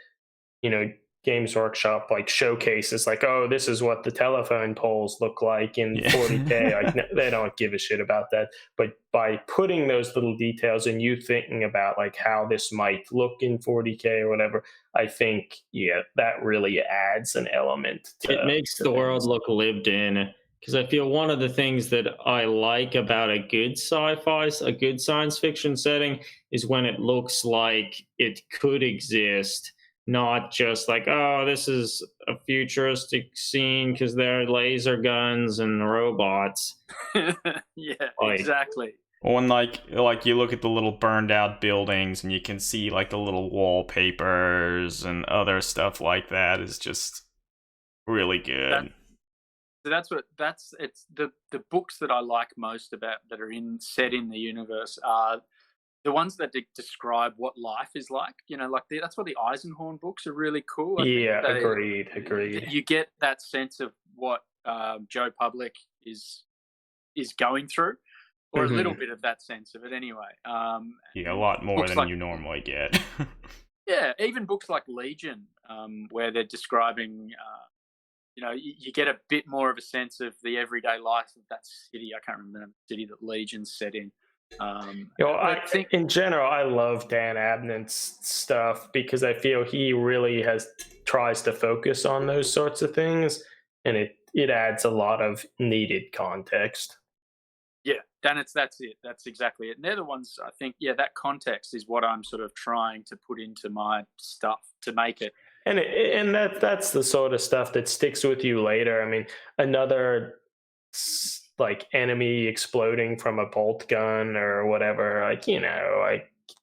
Games Workshop like showcases, like, oh, this is what the telephone poles look like in 40K. Like, they don't give a shit about that. But by putting those little details and you thinking about like how this might look in 40K or whatever, I think that really adds an element to it makes the world look lived in. Because I feel one of the things that I like about a good sci-fi, a good science fiction setting, is when it looks like it could exist. Not just like, oh, this is a futuristic scene because there are laser guns and robots. Yeah, exactly. When like you look at the little burned out buildings and you can see like the little wallpapers and other stuff like that is just really good. It's the books that I like most about that are set in the universe are the ones that describe what life is like, like that's why the Eisenhorn books are really cool. Yeah, agreed. You get that sense of what Joe Public is going through, or a little bit of that sense of it anyway. Yeah, a lot more than like, you normally get. Yeah, even books like Legion, where they're describing, you get a bit more of a sense of the everyday life of that city. I can't remember the city that Legion's set in. I think in general, I love Dan Abnett's stuff because I feel he really tries to focus on those sorts of things, and it adds a lot of needed context. Yeah, that's it. That's exactly it. And they're the ones, I think, that context is what I'm sort of trying to put into my stuff to make it. And that's the sort of stuff that sticks with you later. I mean, another like enemy exploding from a bolt gun or whatever,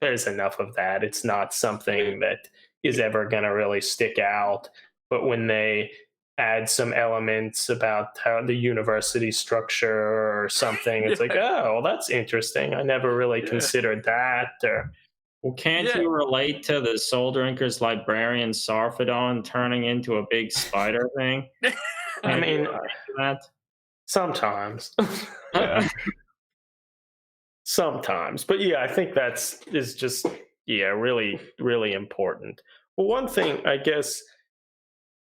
there's enough of that. It's not something that is ever going to really stick out. But when they add some elements about how the university structure or something, it's like, oh, well, that's interesting. I never really considered that. Or, well, can't you relate to the Soul Drinker's librarian Sarfadon turning into a big spider thing? I mean, that sometimes. Sometimes. But yeah, I think is just really, really important. Well, one thing, I guess,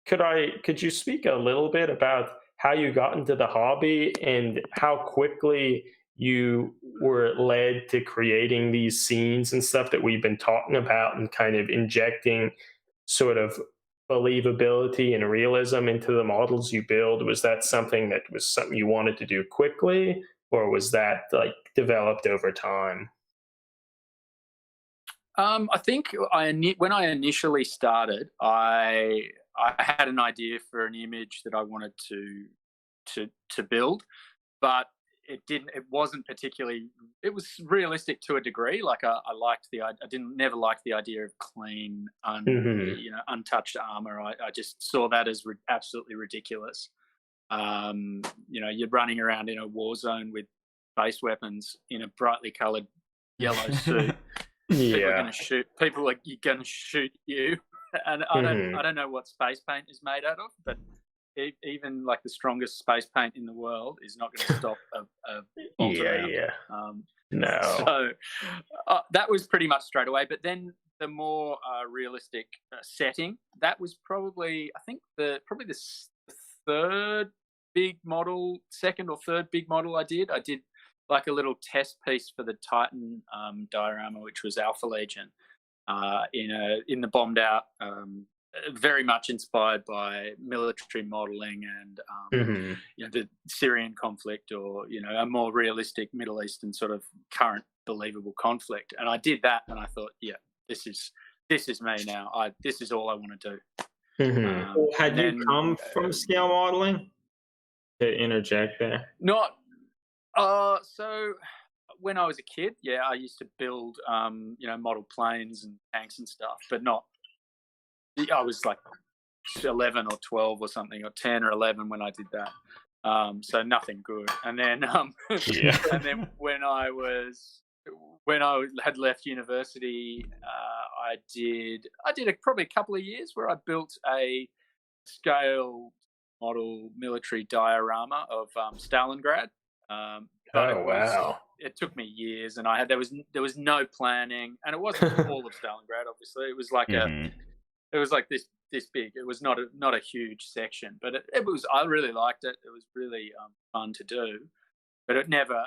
could you speak a little bit about how you got into the hobby and how quickly you were led to creating these scenes and stuff that we've been talking about, and kind of injecting sort of believability and realism into the models you build? Was that something you wanted to do quickly, or was that like developed over time? I think when I initially started, I had an idea for an image that I wanted to build, but it wasn't particularly. It was realistic to a degree. Like I liked I never liked the idea of clean, untouched armor. I just saw that as absolutely ridiculous. You're running around in a war zone with space weapons in a brightly coloured yellow suit. People are going to shoot. People are going to shoot you. And I don't know what space paint is made out of, but even like the strongest space paint in the world is not going to stop a bolt around. No. So that was pretty much straight away. But then the more realistic setting, that was probably, I think, the third big model, second or third big model I did. I did like a little test piece for the Titan diorama, which was Alpha Legion, in the bombed out, very much inspired by military modeling and the Syrian conflict, or a more realistic Middle Eastern sort of current believable conflict. And I did that, and I thought, this is me now. This is all I want to do. Had you come from scale modeling? To interject there, not. So when I was a kid, I used to build, model planes and tanks and stuff, but not. I was like 11 or 12 or something, or 10 or 11 when I did that. So nothing good. And then, and then when I had left university, I did probably a couple of years where I built a scale model military diorama of Stalingrad. Wow! It took me years, and there was no planning, and it wasn't all of Stalingrad. Obviously, it was like it was like this big. It was not a huge section, but it was. I really liked it. It was really fun to do, but it never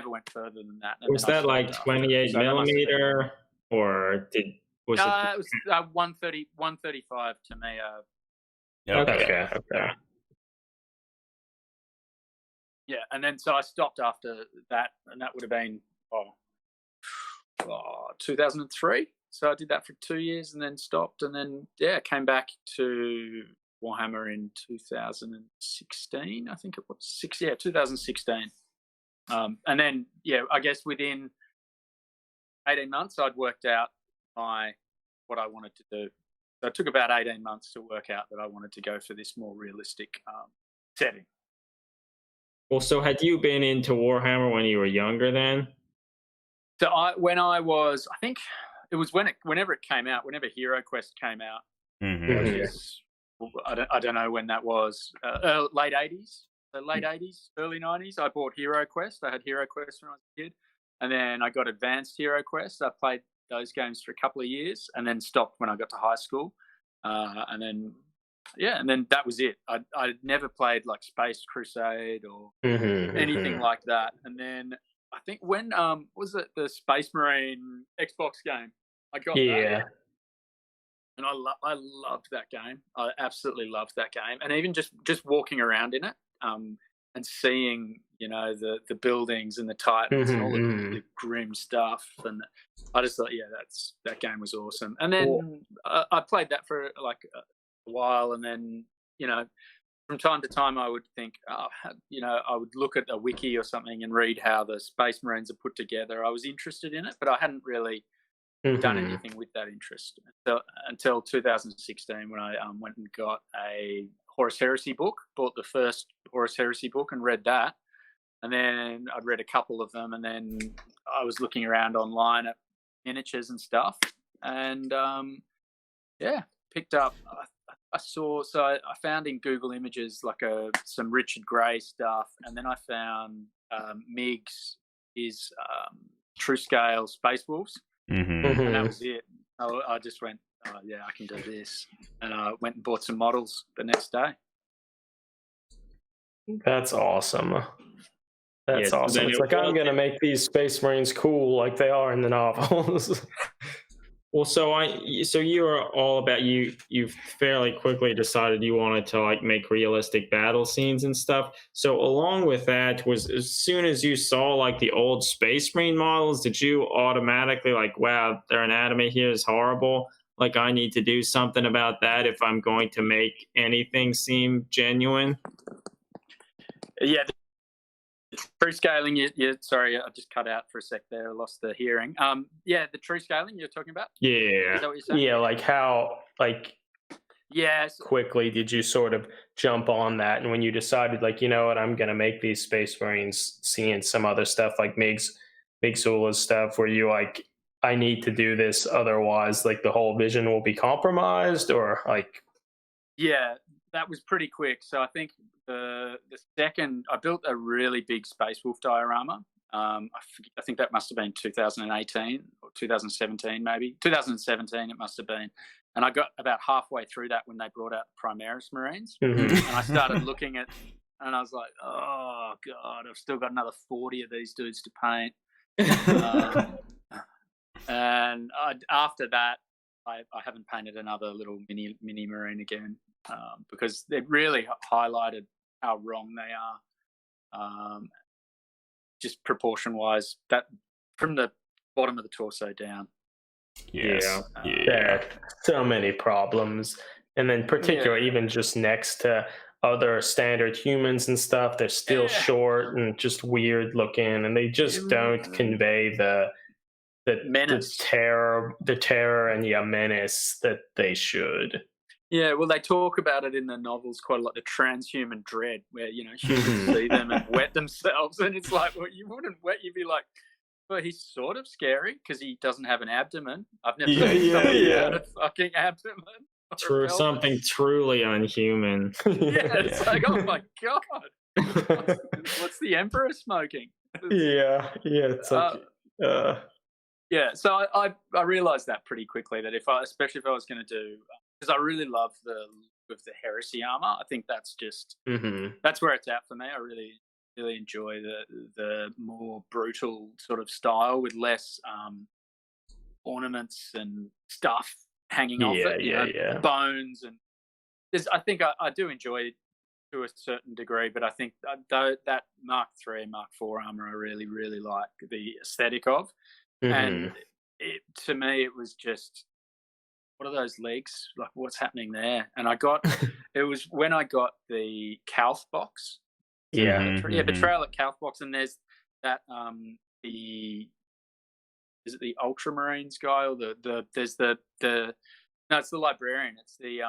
went further than that. And was that like 28 millimeter, or was it? It was 130, 135 to me. Okay. Yeah, and then so I stopped after that, and that would have been 2003. So I did that for 2 years and then stopped, and then came back to Warhammer in 2016. I think it was 2016. And then I guess within 18 months I'd worked out what I wanted to do. So it took about 18 months to work out that I wanted to go for this more realistic setting. Well, so had you been into Warhammer when you were younger then? So I think it was whenever it came out, whenever Hero Quest came out, Mm-hmm. which is I don't know when that was, late 80s, late 80s, early 90s. I bought Hero Quest. I had Hero Quest when I was a kid, and then I got Advanced Hero Quest. I played those games for a couple of years, and then stopped when I got to high school, and then that was it. I never played like Space Crusade or anything like that. And then I think when was it the Space Marine Xbox game? I got that. And I loved that game. I absolutely loved that game. And even just walking around in it, and seeing, the buildings and the Titans and all the grim stuff. And I just thought, that game was awesome. And then I played that for like a while, and then, from time to time I would think, I would look at a wiki or something and read how the Space Marines are put together. I was interested in it, but I hadn't really done anything with that interest until 2016, when I went and got a Horus Heresy book, bought the first Horus Heresy book and read that. And then I'd read a couple of them, and then I was looking around online at miniatures and stuff, and picked up. I found in Google Images like some Richard Gray stuff, and then I found Miggs is True Scale Space Wolves. And that was it. I just went, I can do this, and I went and bought some models the next day. That's awesome. That's Yeah, awesome. It's like, I'm gonna make these Space Marines cool like they are in the novels. Well, so you were all about you fairly quickly decided you wanted to like make realistic battle scenes and stuff. So along with that, was as soon as you saw like the old Space Marine models, did you automatically like, wow, their anatomy here is horrible, like I need to do something about that if I'm going to make anything seem genuine? Yeah, the true scaling, sorry, I just cut out for a sec there. I lost the hearing. The true scaling you're talking about? Yeah. Is that what you're saying? Yeah, like how, like, quickly did you sort of jump on that? And when you decided, like, you know what, I'm going to make these Space Marines, seeing some other stuff like Miggsula's stuff, where you like, I need to do this, otherwise, like, the whole vision will be compromised, or like? Yeah, that was pretty quick. So I think the second I built a really big Space Wolf diorama. I think that must have been 2018 or 2017, maybe 2017. It must have been. And I got about halfway through that when they brought out Primaris Marines, and I started looking at, and I was like, oh god, I've still got another 40 of these dudes to paint. And after that, I haven't painted another little mini Marine again, because it really highlighted how wrong they are, just proportion wise, that from the bottom of the torso down. Yes. There are so many problems, and then particularly even just next to other standard humans and stuff, they're still short and just weird looking, and they just don't convey the menace, the terror and menace that they should. Yeah, well, they talk about it in the novels quite a lot, the transhuman dread, where, humans see them and wet themselves, and it's like, well, you wouldn't wet, you'd be like, well, he's sort of scary because he doesn't have an abdomen. I've never seen somebody without a fucking abdomen. True, something truly unhuman. It's like, oh my god, what's the Emperor smoking? It's like, so I realized that pretty quickly, that especially if I was going to do, because I really love the look of the Heresy armor. I think that's just that's where it's at for me. I really enjoy the more brutal sort of style with less ornaments and stuff hanging off it, bones, and I think I do enjoy it to a certain degree, but I think that Mark III and Mark IV armor I really, really like the aesthetic of. And to me, it was just, what are those legs? Like, what's happening there? And it was when I got the Calth box. Betrayal at Calth box, and there's that is it the Ultramarines guy, or there's the no, it's the librarian. It's the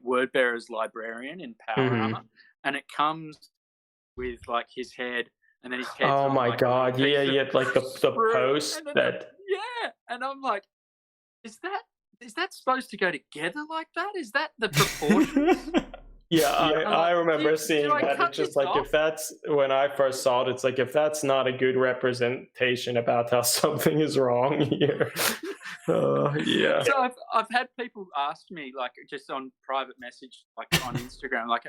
Wordbearer's librarian in power armor, and it comes with like his head and then his head's Oh on, my like, a little god, yeah, piece of yeah, like the sprue, post and then that. yeah, and I'm like, is that supposed to go together like that? Is that the proportion? Yeah, I'm I like, remember do seeing I that. cut It's just this like, if off? that's when I first saw it, it's like, if that's not a good representation about how something is wrong here. Yeah. So I've had people ask me, like, just on private message, like on Instagram, like,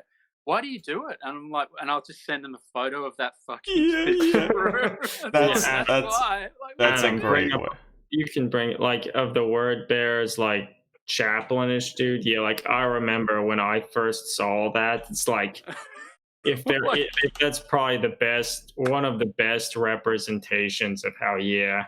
why do you do it? And I'm like, and I'll just send them a photo of that fucking Yeah, yeah. sprue. That's why. Like, that's a Adam, great bring way. you can bring like of the word bears like chaplainish, dude. Yeah, like I remember when I first saw that. It's like if there Like- if that's probably the best one of the best representations of how yeah,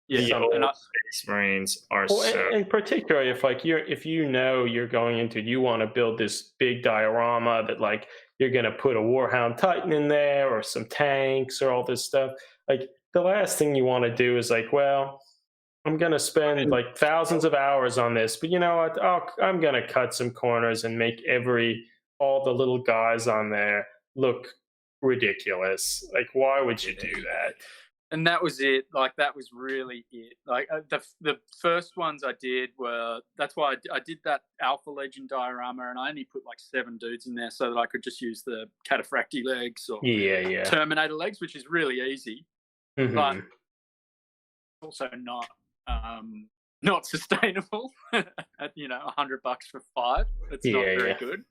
the and old I, Space Marines are Well, so and particularly if like if you know you're going into, you want to build this big diorama that like you're going to put a Warhound Titan in there or some tanks or all this stuff. Like the last thing you want to do is like, well, I'm going to spend like thousands of hours on this, but you know what? I'm going to cut some corners and make all the little guys on there look ridiculous. Like, why would you do that? and that was it. Like, that was really it. Like, the first ones I did were, that's why I did that Alpha Legend diorama, and I only put like 7 dudes in there so that I could just use the Cataphracti legs or Yeah. Terminator legs, which is really easy, Mhm. but also not sustainable. At $100 for 5, it's not very good.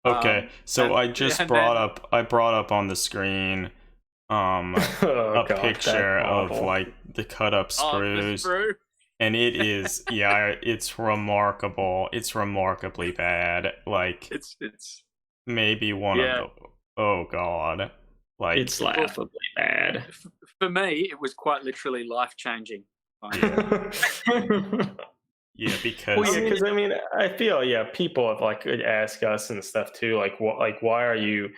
Okay, so I just and brought then- up on the screen a picture of like the cut up Oh, the sprues, sprue. and it is it's remarkable. It's remarkably bad. Like It's maybe one Yeah. of the oh god, like it's laughably bad. for me, it was quite literally life changing. yeah, because Well, yeah, because I mean, I feel people have like ask us and stuff too, like why are you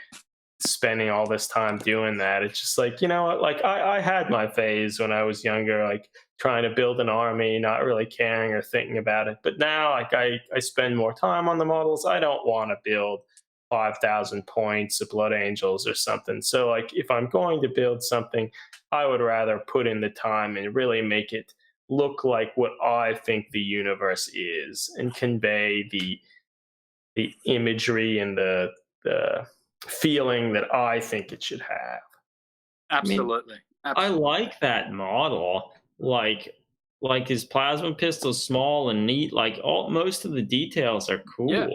spending all this time doing that? It's just like, like I had my phase when I was younger, like trying to build an army, not really caring or thinking about it. But now, like I spend more time on the models. I don't want to build 5,000 points of Blood Angels or something. So like if I'm going to build something, I would rather put in the time and really make it look like what I think the universe is and convey the imagery and the feeling that I think it should have. Absolutely. I like that model. Like his plasma pistol's small and neat. Like most of the details are cool. Yeah.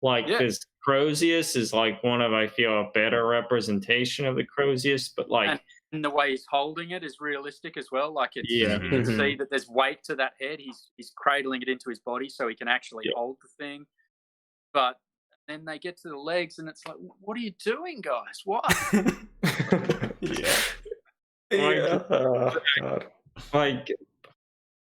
Like Yeah. this Crozius is like one of, I feel, a better representation of the Crozius, but like And the way he's holding it is realistic as well. Like it's Yeah. you can Mhm. see that there's weight to that head. He's cradling it into his body so he can actually Yeah. hold the thing. But then they get to the legs and it's like, what are you doing, guys? What? yeah. God. like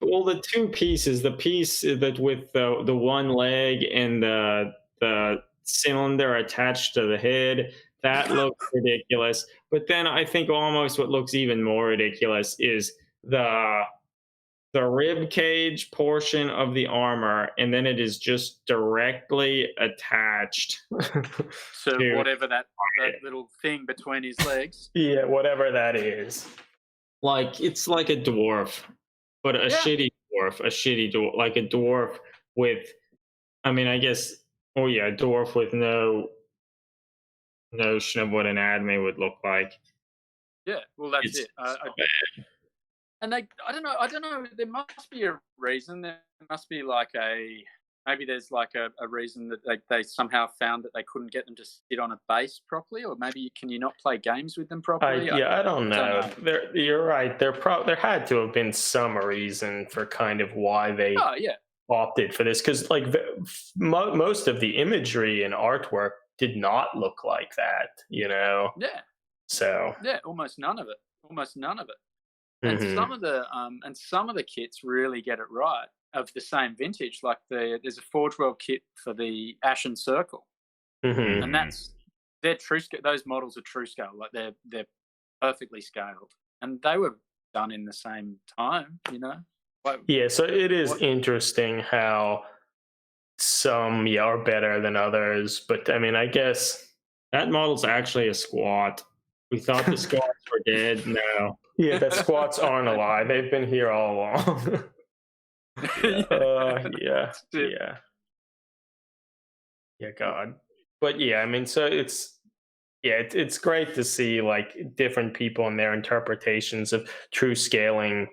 well, the two pieces, the piece that with the one leg and the cylinder attached to the head, that looks ridiculous. But then I think almost what looks even more ridiculous is the rib cage portion of the armor, and then it is just directly attached. So Dude. whatever that little thing between his legs. Yeah, whatever that is. Like it's like a dwarf, but a shitty dwarf, like a dwarf with, I mean, I guess, a dwarf with no notion of what an anime would look like. Yeah, well, that's It's it. so bad. And I don't know. There must be a reason. There must be like maybe there's like a reason that they somehow found that they couldn't get them to sit on a base properly, or maybe can you not play games with them properly? I don't know. You're right. There had to have been some reason for kind of why they opted for this, because like most of the imagery and artwork did not look like that, Yeah. So yeah, almost none of it. And some of the kits really get it right, of the same vintage. Like there's a Forge World kit for the Ashen Circle, Mhm. and they're true scale. Those models are true scale. Like they're perfectly scaled, and they were done in the same time. Like, So it is interesting how some are better than others, but I mean, I guess That model's actually a squat. We thought the squats were dead. No. Yeah, the squats aren't alive. They've been here all along. Yeah. Yeah, God. But yeah, I mean, so it's great to see like different people and their interpretations of true scaling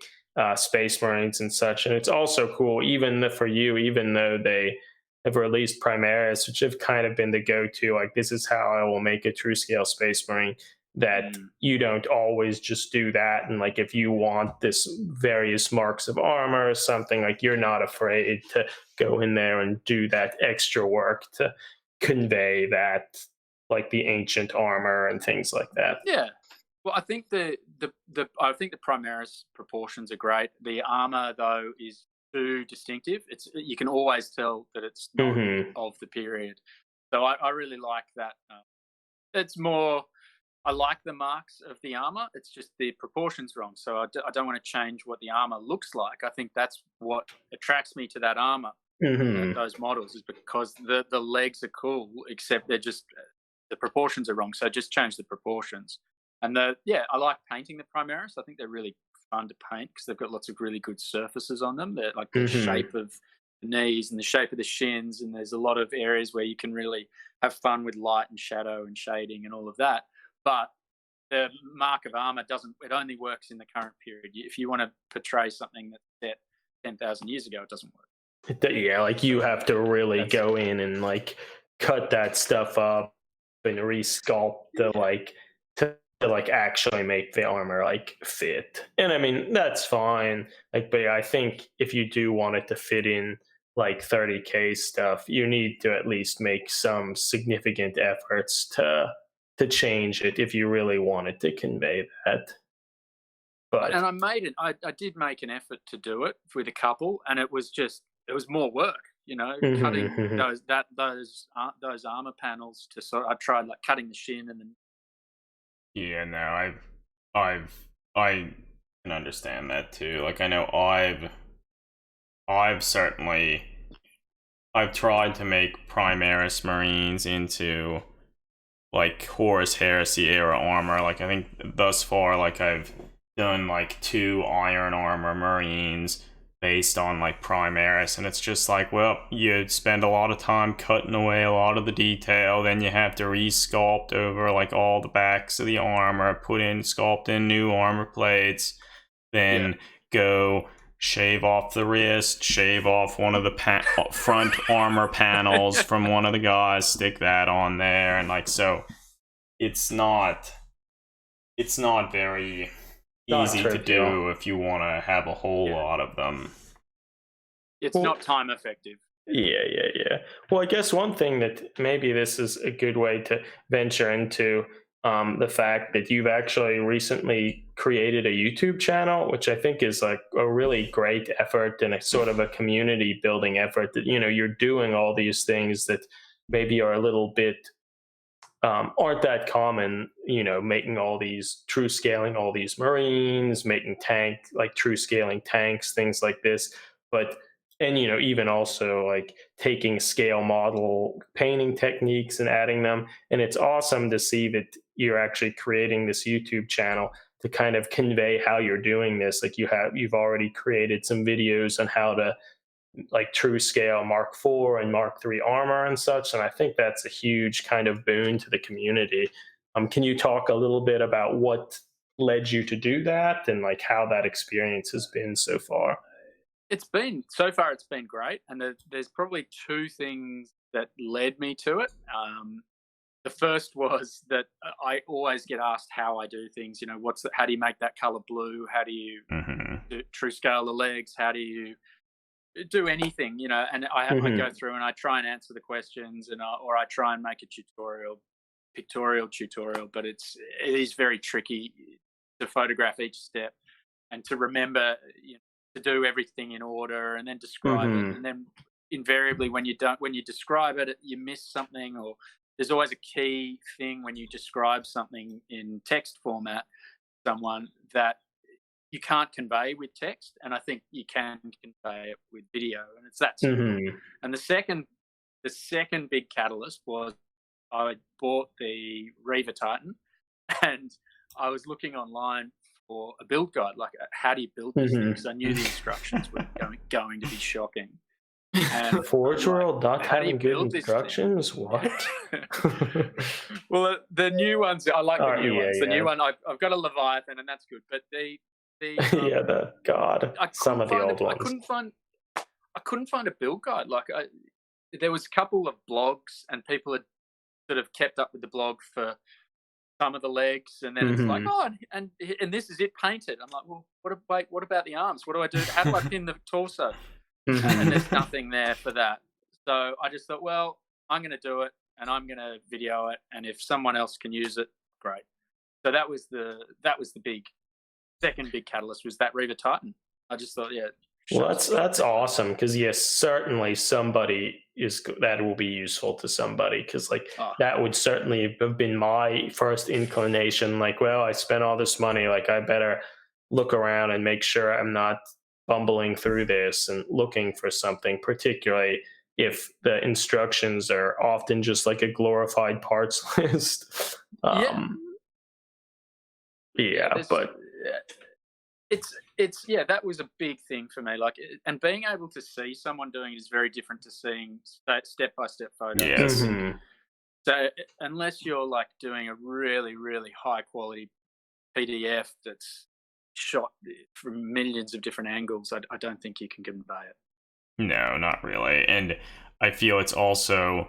space marines and such. And it's also cool, for you, even though they have released Primaris, which have kind of been the go-to, like this is how I will make a true scale space marine, that you don't always just do that. And like if you want this various marks of armor or something, like you're not afraid to go in there and do that extra work to convey that, like the ancient armor and things like that. Yeah. Well, I think the Primaris proportions are great. The armor though is too distinctive. You can always tell that it's not of the period. So I really like that. It's more. I like the marks of the armor. It's just the proportions wrong. So I don't want to change what the armor looks like. I think that's what attracts me to that armor. Those models is because the legs are cool, except they're just the proportions are wrong. So just change the proportions. And I like painting the Primaris. I think they're really fun to paint because they've got lots of really good surfaces on them. They're like the shape of the knees and the shape of the shins, and there's a lot of areas where you can really have fun with light and shadow and shading and all of that. But the mark of armor it only works in the current period. If you want to portray something that's set 10,000 years ago, it doesn't work. Yeah, like you have to really go in and like cut that stuff up and resculpt to actually make the armor like fit. And I mean, that's fine. Like, but I think if you do want it to fit in like 30K stuff, you need to at least make some significant efforts to change it if you really wanted to convey that. But and I did make an effort to do it with a couple, and it was more work, cutting those armor panels to I tried like cutting the shin and then. Yeah, no, I can understand that too. Like I know I've certainly tried to make Primaris Marines into like Horus Heresy era armor. Like I think thus far, like I've done like 2 Iron Armor Marines based on like Primaris, and it's just like, well, you spend a lot of time cutting away a lot of the detail, then you have to resculpt over like all the backs of the armor, sculpt in new armor plates, then go shave off the wrist, shave off one of the front armor panels from one of the guys, stick that on there, and like so it's not very easy to do if you want to have a whole lot of them. It's not time effective. Yeah. Well, I guess one thing that maybe this is a good way to venture into the fact that you've actually recently created a YouTube channel, which I think is like a really great effort and a sort of a community building effort that, you're doing all these things that maybe are a little bit aren't that common, making all these true scaling, all these Marines, making true scaling tanks, things like this. And even also like taking scale model painting techniques and adding them. And it's awesome to see that you're actually creating this YouTube channel to kind of convey how you're doing this. Like you've already created some videos on how to like true scale Mark IV and Mark III armor and such. And I think that's a huge kind of boon to the community. Can you talk a little bit about what led you to do that and like how that experience has been so far? It's been great. And there's probably 2 things that led me to it. The first was that I always get asked how I do things. How do you make that color blue? How do you true scale the legs? How do you do anything, and I go through and I try and answer the questions or I try and make a pictorial tutorial, but it is very tricky to photograph each step and to remember, to do everything in order and then describe it. And then invariably when you describe it, you miss something, or there's always a key thing when you describe something in text format to someone that you can't convey with text, and I think you can convey it with video, and it's that simple. And the second big catalyst was I bought the Reaver Titan, and I was looking online for a build guide, like how do you build this thing? Because I knew the instructions were going to be shocking. And Forge World not how do you having good build this thing? instructions? What? Well, the new ones, I like the new ones. The yeah. new one, I've got a Leviathan, and that's good. But the some of the old ones. I couldn't find a build guide. Like there was a couple of blogs, and people had sort of kept up with the blog for some of the legs, and then it's like, oh, and this is it painted. I'm like, well, what about the arms? What do I do? How do I pin the torso? And there's nothing there for that. So I just thought, well, I'm going to do it, and I'm going to video it, and if someone else can use it, great. So that was the second big catalyst, was that Reaver Titan. I just thought, yeah. Well, that's awesome, because yes, certainly somebody that will be useful to somebody, because that would certainly have been my first inclination. Like, well, I spent all this money, like I better look around and make sure I'm not bumbling through this and looking for something, particularly if the instructions are often just like a glorified parts list. That was a big thing for me. Like, and being able to see someone doing it is very different to seeing step-by-step photos. Yes. So unless you're like doing a really, really high quality PDF that's shot from millions of different angles, I don't think you can convey it. No, not really. And I feel it's also,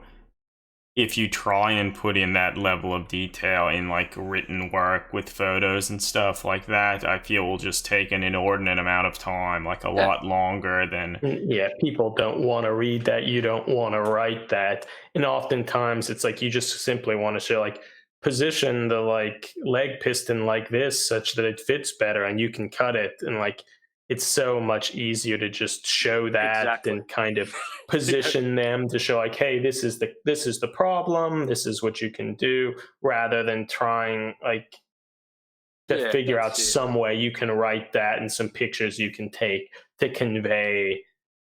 if you try and put in that level of detail in like written work with photos and stuff like that, I feel will just take an inordinate amount of time, like a lot longer than... Yeah, people don't want to read that. You don't want to write that. And oftentimes it's like you just simply want to show, like, position the like leg piston like this such that it fits better, and you can cut it, and like it's so much easier to just show that and kind of position them to show like, hey, this is the problem, this is what you can do, rather than trying like to figure out some way you can write that and some pictures you can take to convey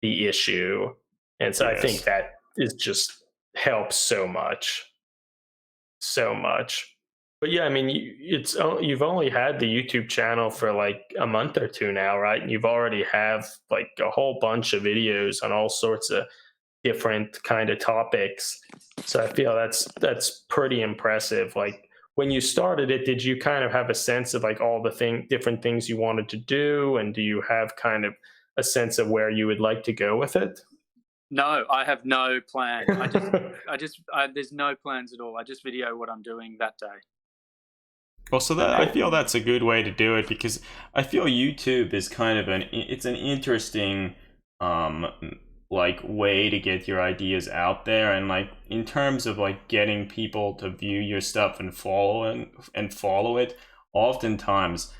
the issue. And so I think that is just helps so much. But yeah, I mean, you've only had the YouTube channel for like a month or two now, right? And you've already have like a whole bunch of videos on all sorts of different kind of topics. So I feel that's pretty impressive. Like, when you started it, did you kind of have a sense of like all the different things you wanted to do, and do you have kind of a sense of where you would like to go with it? No, I have no plan. There's no plans at all. I just video what I'm doing that day. Well, so I feel that's a good way to do it, because I feel YouTube is kind of it's an interesting like way to get your ideas out there, and like in terms of like getting people to view your stuff and follow it, oftentimes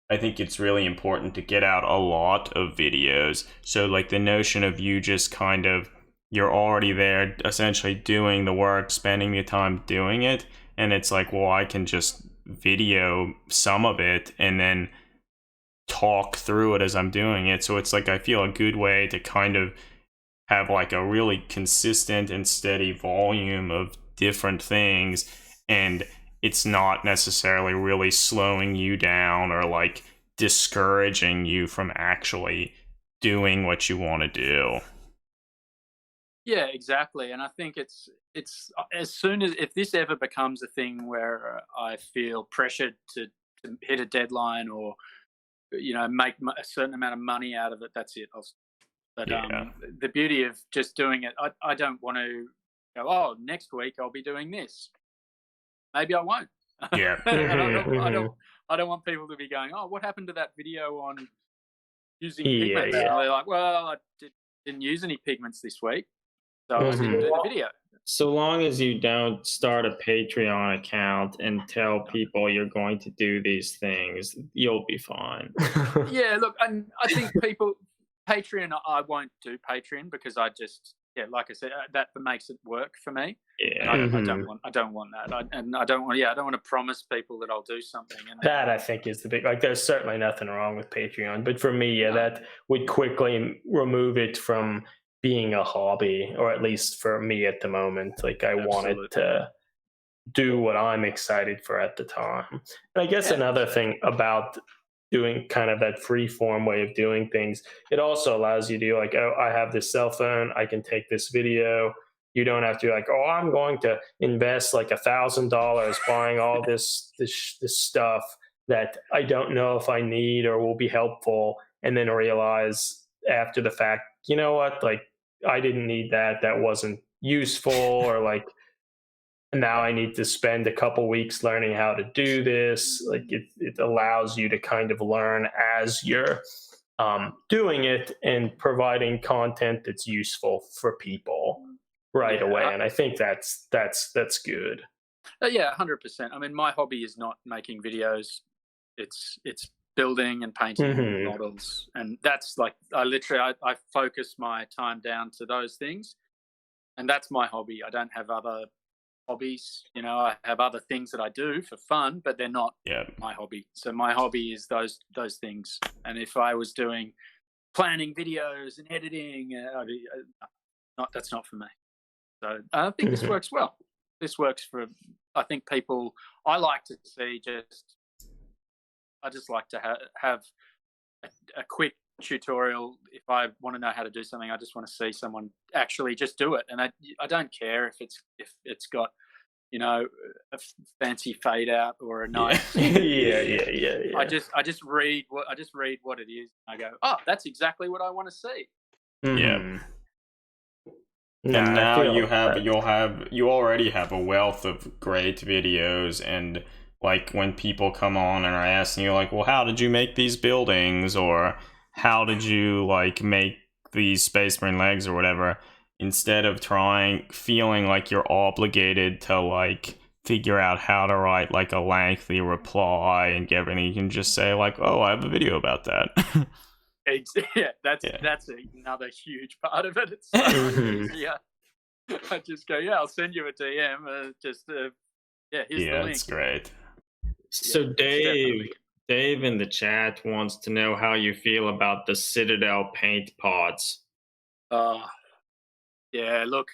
I think it's really important to get out a lot of videos. So like the notion of you just kind of, you're already there essentially doing the work, spending the time doing it, and it's like, well, I can just video some of it and then talk through it as I'm doing it. So it's like, I feel a good way to kind of have like a really consistent and steady volume of different things, and it's not necessarily really slowing you down or like discouraging you from actually doing what you want to do. Yeah, exactly. And I think it's as soon as, if this ever becomes a thing where I feel pressured to hit a deadline or, you know, make a certain amount of money out of it, that's it. But the beauty of just doing it, I don't want to go, oh, next week I'll be doing this. Maybe I won't. Yeah. I don't want people to be going, oh, what happened to that video on using pigments? And they're like, well, I didn't use any pigments this week, so I didn't do the video. So long as you don't start a Patreon account and tell people you're going to do these things, you'll be fine. Yeah, look, and I think Patreon, I won't do Patreon because I just, like I said, that makes it work for me. Yeah, I don't want that, I don't want to promise people that I'll do something. And that I think is the big, like, there's certainly nothing wrong with Patreon, but for me, that would quickly remove it from being a hobby, or at least for me at the moment. Like, I wanted to do what I'm excited for at the time. And I guess another thing about doing kind of that free form way of doing things, it also allows you to do like, oh, I have this cell phone, I can take this video. You don't have to like, oh, I'm going to invest like $1,000 buying all this stuff that I don't know if I need or will be helpful, and then realize after the fact, you know what, like I didn't need that. That wasn't useful, or like now I need to spend a couple weeks learning how to do this. Like it allows you to kind of learn as you're doing it and providing content that's useful for people right away. And I think that's good. Yeah, 100%. I mean, my hobby is not making videos. It's building and painting models, and that's like I focus my time down to those things, and that's my hobby. I don't have other hobbies. You know, I have other things that I do for fun, but they're not my hobby. So my hobby is those things. And if I was doing planning videos and editing, that's not for me. So I think this works well. This works for, I think, people. I like to see I just like to have a quick tutorial. If I want to know how to do something, I just want to see someone actually just do it. And I don't care if it's got, you know, a fancy fade out or a nice. Yeah. I just read what it is. I go, oh, that's exactly what I want to see. Yeah. And now you already have a wealth of great videos, and like when people come on and are asking you like, well, how did you make these buildings, or how did you like make these Space Marine legs or whatever, instead of feeling like you're obligated to like figure out how to write like a lengthy reply and get everything, you can just say like, oh, I have a video about that. Yeah, that's another huge part of it. It's so easier. I just go, I'll send you a DM. Here's the link. It's great. So Dave in the chat wants to know how you feel about the Citadel paint pots. Yeah, look,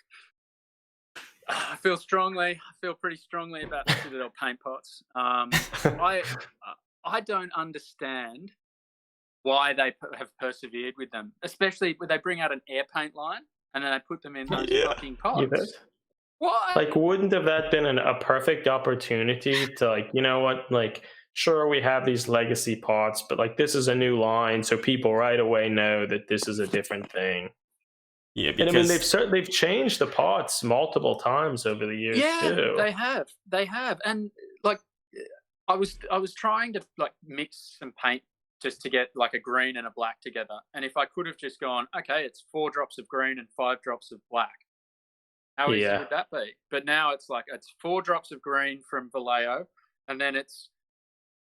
I feel pretty strongly about the Citadel paint pots. I don't understand why they have persevered with them, especially when they bring out an air paint line and then they put them in those fucking pots. Why? Like, wouldn't have that been a perfect opportunity to like, you know what, like, sure, we have these legacy pots, but like this is a new line, so people right away know that this is a different thing. Yeah, because and I mean they've changed the pots multiple times over the years too. They have, and like I was trying to like mix some paint just to get like a green and a black together, and if I could have just gone, okay, it's 4 drops of green and 5 drops of black. How easy would that be? But now it's like it's 4 drops of green from Vallejo, and then it's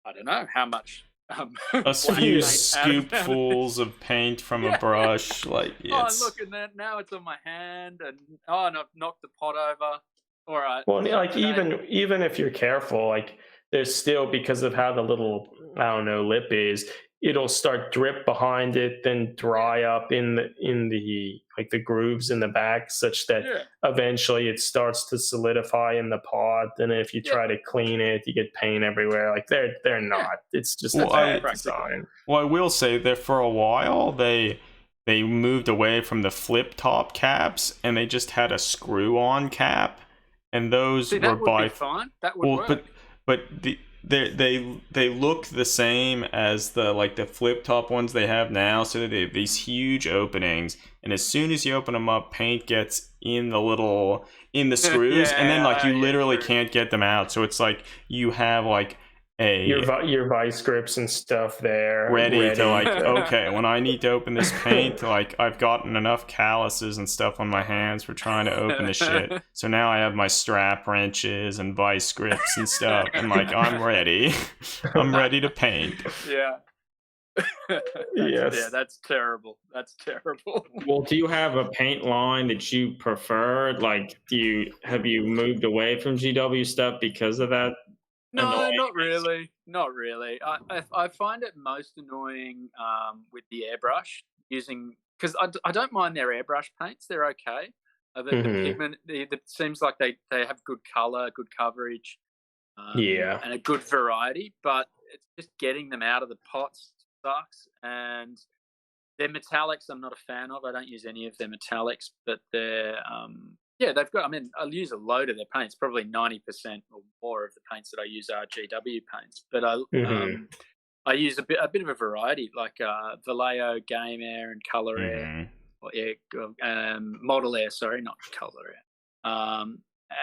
I don't know how much. A few scoopfuls of paint from a brush, like look, and then now it's on my hand, and I've knocked the pot over. All right. Well, like even if you're careful, like there's still, because of how the little lip is, it'll start drip behind it, then dry up in the like the grooves in the back, such that eventually it starts to solidify in the pot. And if you try to clean it, you get paint everywhere. Like they're not. It's just a bad design. Well, I will say that for a while they moved away from the flip top caps and they just had a screw-on cap, and those were by fine. That would work. But they look the same as the flip top ones they have now, so they have these huge openings, and as soon as you open them up, paint gets in the screws, and then you literally can't get them out. So it's like you have like your vice grips and stuff there ready to like, okay, when I need to open this paint, like I've gotten enough calluses and stuff on my hands for trying to open the shit. So now I have my strap wrenches and vice grips and stuff, and like I'm ready. I'm ready to paint. Yeah. Yes. Yeah, that's terrible. Well, do you have a paint line that you prefer? Like, have you moved away from GW stuff because of that? No, not really. I find it most annoying with the airbrush, because I don't mind their airbrush paints. They're okay. The Mhm. pigment, it seems like they have good color, good coverage, Yeah. and a good variety, but it's just getting them out of the pots sucks. And their metallics, I'm not a fan of. I don't use any of their metallics, but they're yeah, they've got. I mean, I'll use a load of their paints. Probably 90% or more of the paints that I use are GW paints, but Mhm. I use a bit of a variety, like Vallejo, Game Air, and Color Air, Mm-hmm. or Air, Model Air. Sorry, not Color Air.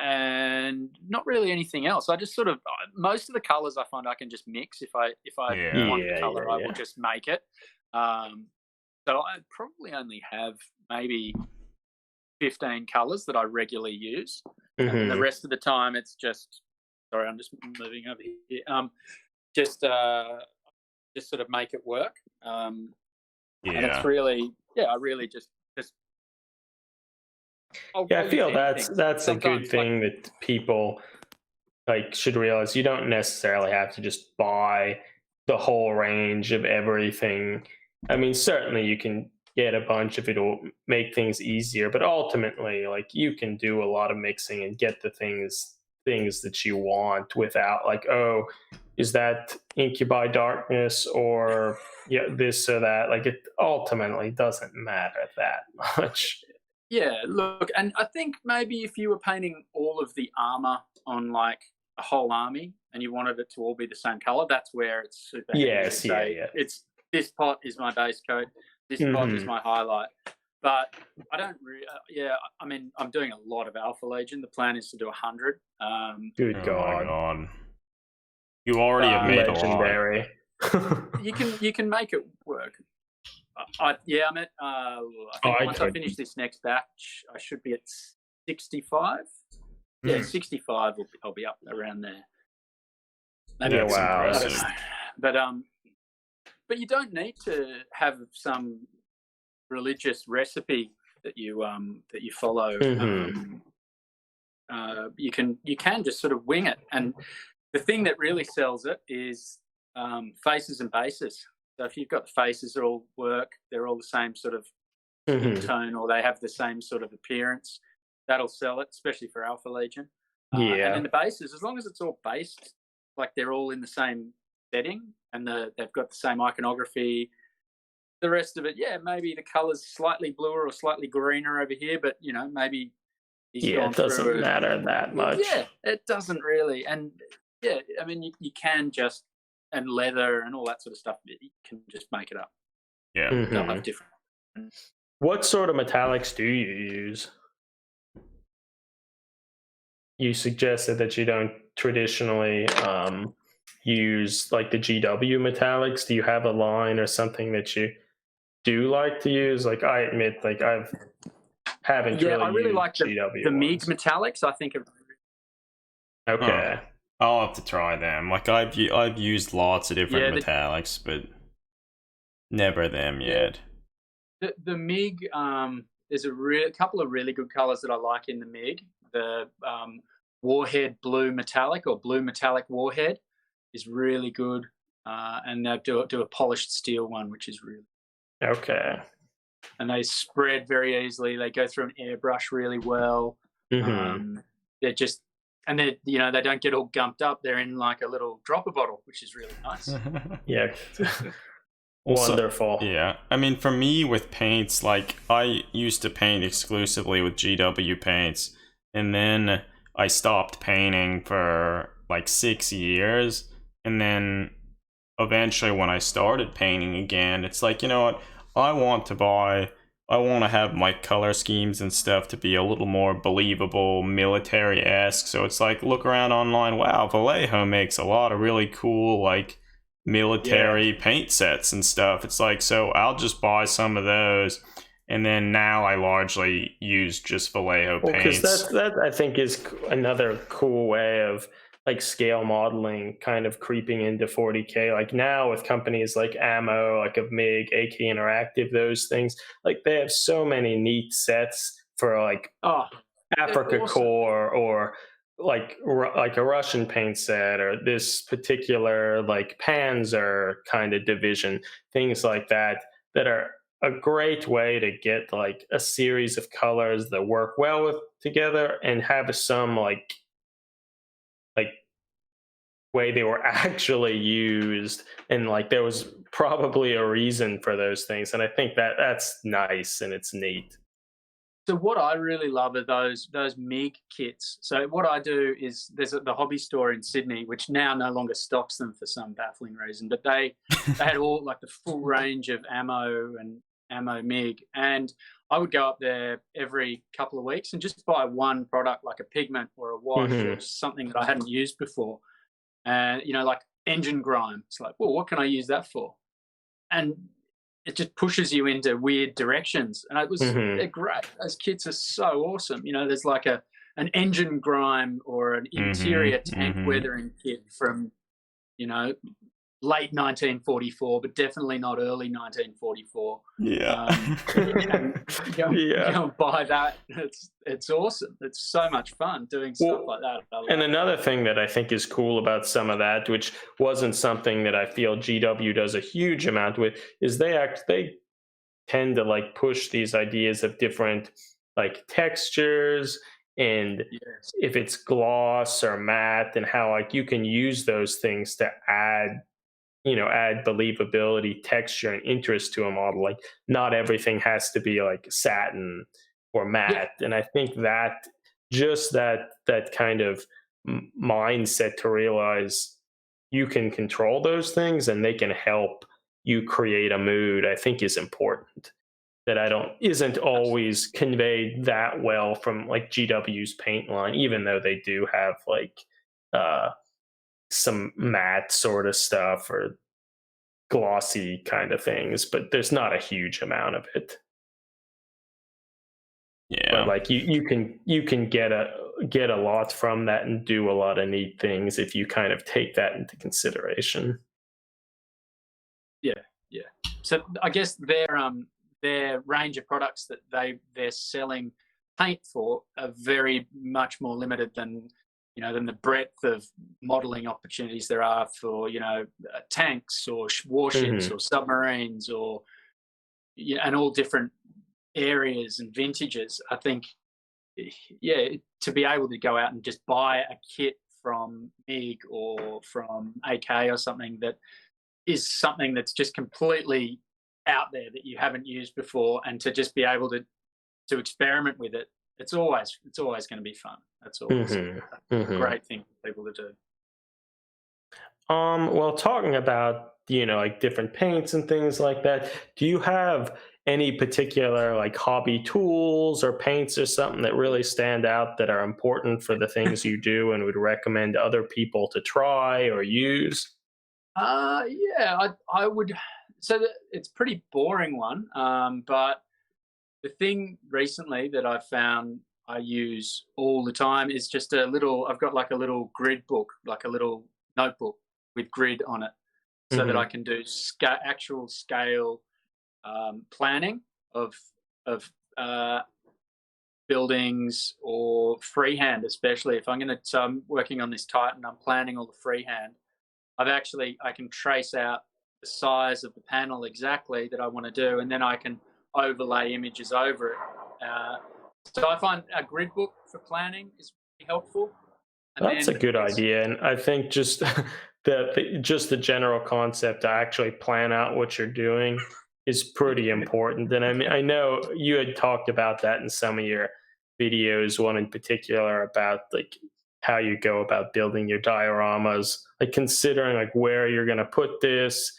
And not really anything else. I just sort of most of the colors I find I can just mix. If I Yeah. want the Yeah, color, yeah, I will yeah. just make it. So I probably only have maybe 15 colors that I regularly use, and the Mhm. rest of the time it's just. Sorry, I'm just moving over here. Just sort of make it work. And it's Yeah. really, yeah, I really just. Yeah, I I'll feel use anything. that's a good Sometimes, like, thing that people like should realize. You don't necessarily have to just buy the whole range of everything. I mean, certainly you can get a bunch if it'll make things easier, but ultimately, like you can do a lot of mixing and get the things that you want without like, oh, is that Incubi Darkness or yeah, this or that? Like it ultimately doesn't matter that much. yeah, look, and I think maybe if you were painting all of the armor on like a whole army and you wanted it to all be the same color, that's where it's super handy to Yes, yeah, say yeah. it's this pot is my base coat, this pot is Mhm. my highlight. But I don't really, yeah, I mean, I'm doing a lot of Alpha Legion. The plan is to do 100. Good Oh my God. god. You already have But made a lot. Legendary. you can make it work. Yeah, I'm at. I think I once I could. finish this next batch, I should be at 65. Yeah, Hmm. 65. I'll be up around there. Maybe Yeah, a That's bit more, wow. I don't impressive. know. But you don't need to have some religious recipe that you follow. Mhm. You can just sort of wing it, and the thing that really sells it is faces and bases. So if you've got the faces that all work, they're all the same sort of skin Mhm. tone, or they have the same sort of appearance, that'll sell it, especially for Alpha Legion. And then Yeah. the bases, as long as it's all based, like they're all in the same setting and they've got the same iconography. The rest of it, yeah, maybe the color's slightly bluer or slightly greener over here, but maybe he's Yeah, gone it doesn't through it. matter that much. Yeah, it doesn't really. And yeah, I mean, you can just, and leather and all that sort of stuff, you can just make it up. Yeah. They'll have Mhm. different. What sort of metallics do you use? You suggested that you don't traditionally use like the GW metallics. Do you have a line or something that you do like to use? Like I admit, like haven't Yeah, I really really used like the GW MiG ones. metallics. I think Huh. Okay. I'll have to try them. Like I've used lots of different yeah, metallics, but never them yeah, yet. the MiG. There's a couple of really good colors that I like in the MiG. The Warhead Blue Metallic or Blue Metallic Warhead is really good, and they do a polished steel one, which is really. Okay. And they spread very easily. They go through an airbrush really well. Mhm. They're just, and they they don't get all gumped up. They're in like a little dropper bottle, which is really nice. Yeah. Also, Wonderful. yeah. I mean, for me with paints, like I used to paint exclusively with GW paints, and then I stopped painting for like 6 years, and then eventually when I started painting again, it's like, you know what? I want to have my color schemes and stuff to be a little more believable, military-esque. So it's like, look around online. Wow, Vallejo makes a lot of really cool, like, military paint sets and stuff. It's like, so I'll just buy some of those. And then now I largely use just Vallejo Well, because paints. that I think is another cool way of like scale modeling kind of creeping into 40K. Like now with companies like Ammo, like of MiG, AK Interactive, those things, like they have so many neat sets for like Oh, Africa awesome. Corps or like a Russian paint set or this particular like Panzer kind of division, things like that that are a great way to get like a series of colors that work well with together and have some like way they were actually used, and like there was probably a reason for those things, and I think that that's nice and it's neat. So what I really love are those MIG kits. So what I do is the hobby store in Sydney, which now no longer stocks them for some baffling reason, but they had all like the full range of ammo and ammo MIG, and I would go up there every couple of weeks and just buy one product like a pigment or a wash or something that I hadn't used before, and like engine grime. It's like, well, what can I use that for? And it just pushes you into weird directions, and it was they're great. Those kits are so awesome. There's like an engine grime or an interior tank weathering kit from late 1944, but definitely not early 1944. Yeah. Go and buy that. It's awesome. It's so much fun doing stuff like that. And another thing that I think is cool about some of that, which wasn't something that I feel GW does a huge amount with, is they tend to like push these ideas of different like textures, and if it's gloss or matte, and how like you can use those things to add believability, texture, and interest to a model. Like not everything has to be like satin or matte. And I think that just that kind of mindset to realize you can control those things and they can help you create a mood, I think is important. That isn't always conveyed that well from like GW's paint line, even though they do have like some matte sort of stuff or glossy kind of things, but there's not a huge amount of it. Yeah. But like you can get a lot from that and do a lot of neat things if you kind of take that into consideration. Yeah. So I guess their range of products that they're selling paint for are very much more limited than the breadth of modeling opportunities there are for tanks or warships or submarines or and all different areas and vintages. I think to be able to go out and just buy a kit from MIG or from AK or something that is something that's just completely out there that you haven't used before, and to just be able to experiment with it, it's always going to be fun. That's always a great thing for people to do. Well, talking about like different paints and things like that, do you have any particular like hobby tools or paints or something that really stand out that are important for the things you do and would recommend other people to try or use? I would. So it's a pretty boring one, but the thing recently that I've found I use all the time is just I've got like a little grid book, like a little notebook with grid on it, so that I can do actual scale planning of buildings, or freehand, especially if I'm working on this Titan, I'm planning all the freehand. I can trace out the size of the panel exactly that I want to do, and then I can overlay images over it. So I find a grid book for planning is really helpful. And that's a good idea, and I think just the general concept to actually plan out what you're doing is pretty important. And I mean, I know you had talked about that in some of your videos, one in particular about like how you go about building your dioramas, like considering like where you're going to put this,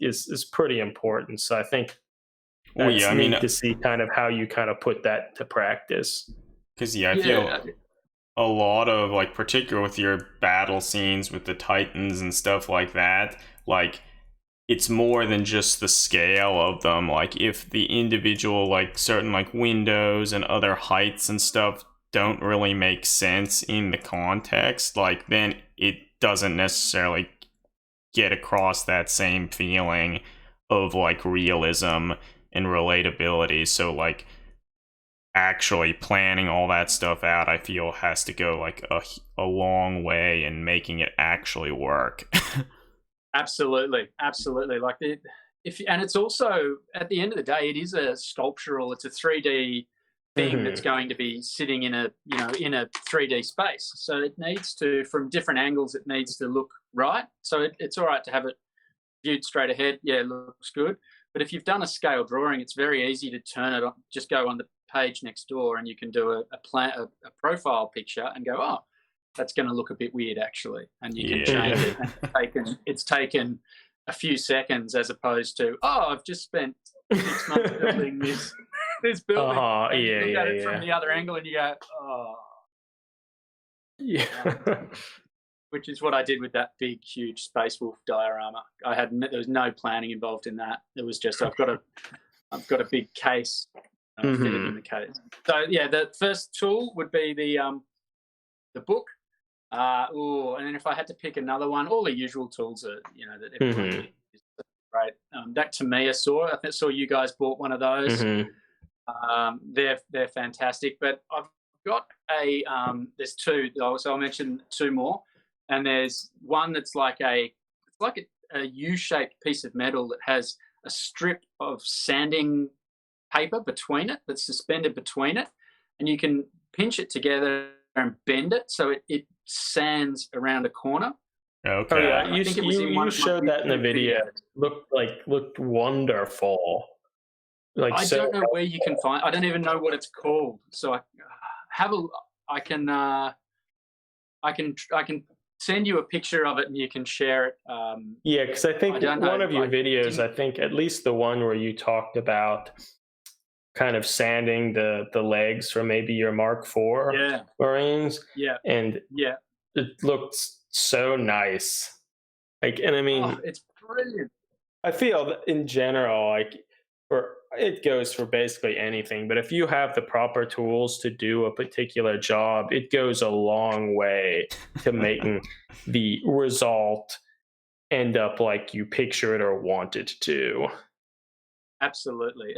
is pretty important. So I think that's neat to see kind of how you kind of put that to practice. Because I feel a lot of like, particular with your battle scenes with the Titans and stuff like that, like it's more than just the scale of them. Like if the individual like certain like windows and other heights and stuff don't really make sense in the context, like then it doesn't necessarily get across that same feeling of like realism and relatability. So like actually planning all that stuff out, I feel has to go like a long way in making it actually work. Absolutely. Like and it's also, at the end of the day, it is a sculptural. It's a 3D thing that's going to be sitting in a 3D space. So it needs to, from different angles, it needs to look right. So it's all right to have it viewed straight ahead. Yeah, it looks good. But if you've done a scale drawing, it's very easy to turn it on. Just go on the page next door, and you can do a profile picture and go, oh, that's going to look a bit weird actually, and you can change it. And it's taken a few seconds, as opposed to, oh, I've just spent 6 months building this building. And you look at it from the other angle, and you go, oh, which is what I did with that big, huge Space Wolf diorama. There was no planning involved in that. It was just I've got a big case, fit it in the case. So yeah, the first tool would be the book. And then if I had to pick another one, all the usual tools are, that everyone uses. Right. That Tamiya saw. I saw you guys bought one of those. They're fantastic. But I've got there's two. So I'll mention two more. And there's one that's like a U-shaped piece of metal that has a strip of sanding paper between it, that's suspended between it, and you can pinch it together and bend it so it sands around a corner. Okay. Oh, yeah. You showed that in the video. Looked wonderful. I don't know where you can find. I don't even know what it's called. So I can send you a picture of it and you can share it. Because I think one of your videos, I think at least the one where you talked about kind of sanding the legs for maybe your Mark IV Marines. Yeah. And it looked so nice. And I mean, it's brilliant. I feel that in general, it goes for basically anything, but if you have the proper tools to do a particular job, it goes a long way to making the result end up like you picture it or want it to. Absolutely.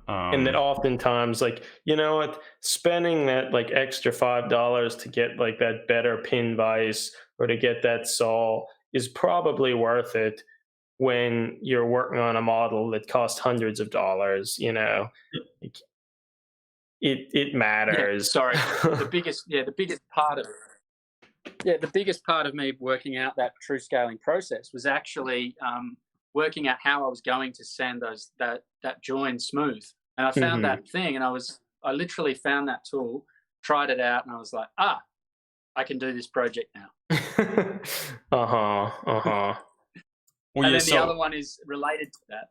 And that oftentimes, spending that extra $5 to get that better pin vise or to get that saw is probably worth it when you're working on a model that costs hundreds of dollars. It matters. The biggest part of me working out that true scaling process was actually working out how I was going to sand that join smooth. And I found that thing, and I literally found that tool, tried it out, and I was like, I can do this project now. Well, and then the other one is related to that.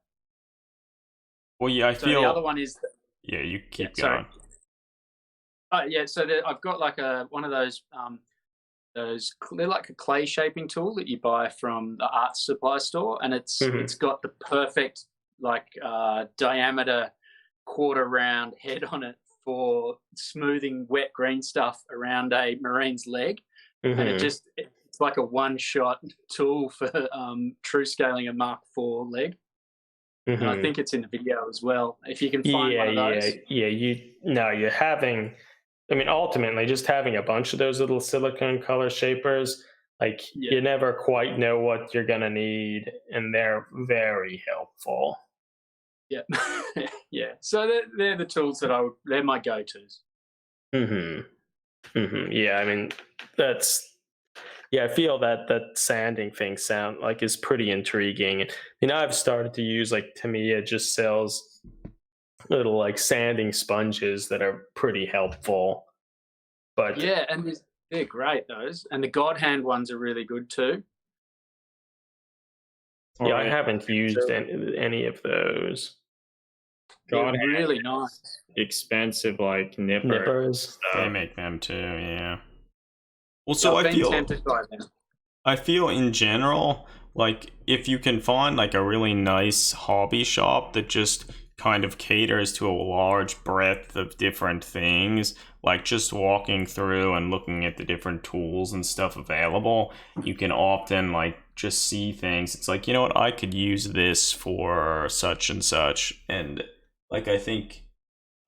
Well, yeah, I feel the other one is. Yeah, you keep going. So I've got one of those. They're like a clay shaping tool that you buy from the art supply store, and it's got the perfect diameter quarter round head on it for smoothing wet green stuff around a Marine's leg, and it's like a one-shot tool for true scaling a Mark IV leg. And I think it's in the video as well. If you can find one of those. You're having. I mean, ultimately, just having a bunch of those little silicone color shapers, you never quite know what you're going to need, and they're very helpful. Yeah. Yeah. So they're the tools they're my go-tos. Yeah, I mean, I feel that sanding thing is pretty intriguing. I mean, I've started to use, Tamiya just sells little sanding sponges that are pretty helpful. But and they're great, those, and the God Hand ones are really good too. I haven't used any of those. They're really nice, expensive nippers. They make them too, yeah. Well, so I feel in general, if you can find a really nice hobby shop that just kind of caters to a large breadth of different things, just walking through and looking at the different tools and stuff available, you can often just see things. It's you know what, I could use this for such and such. And I think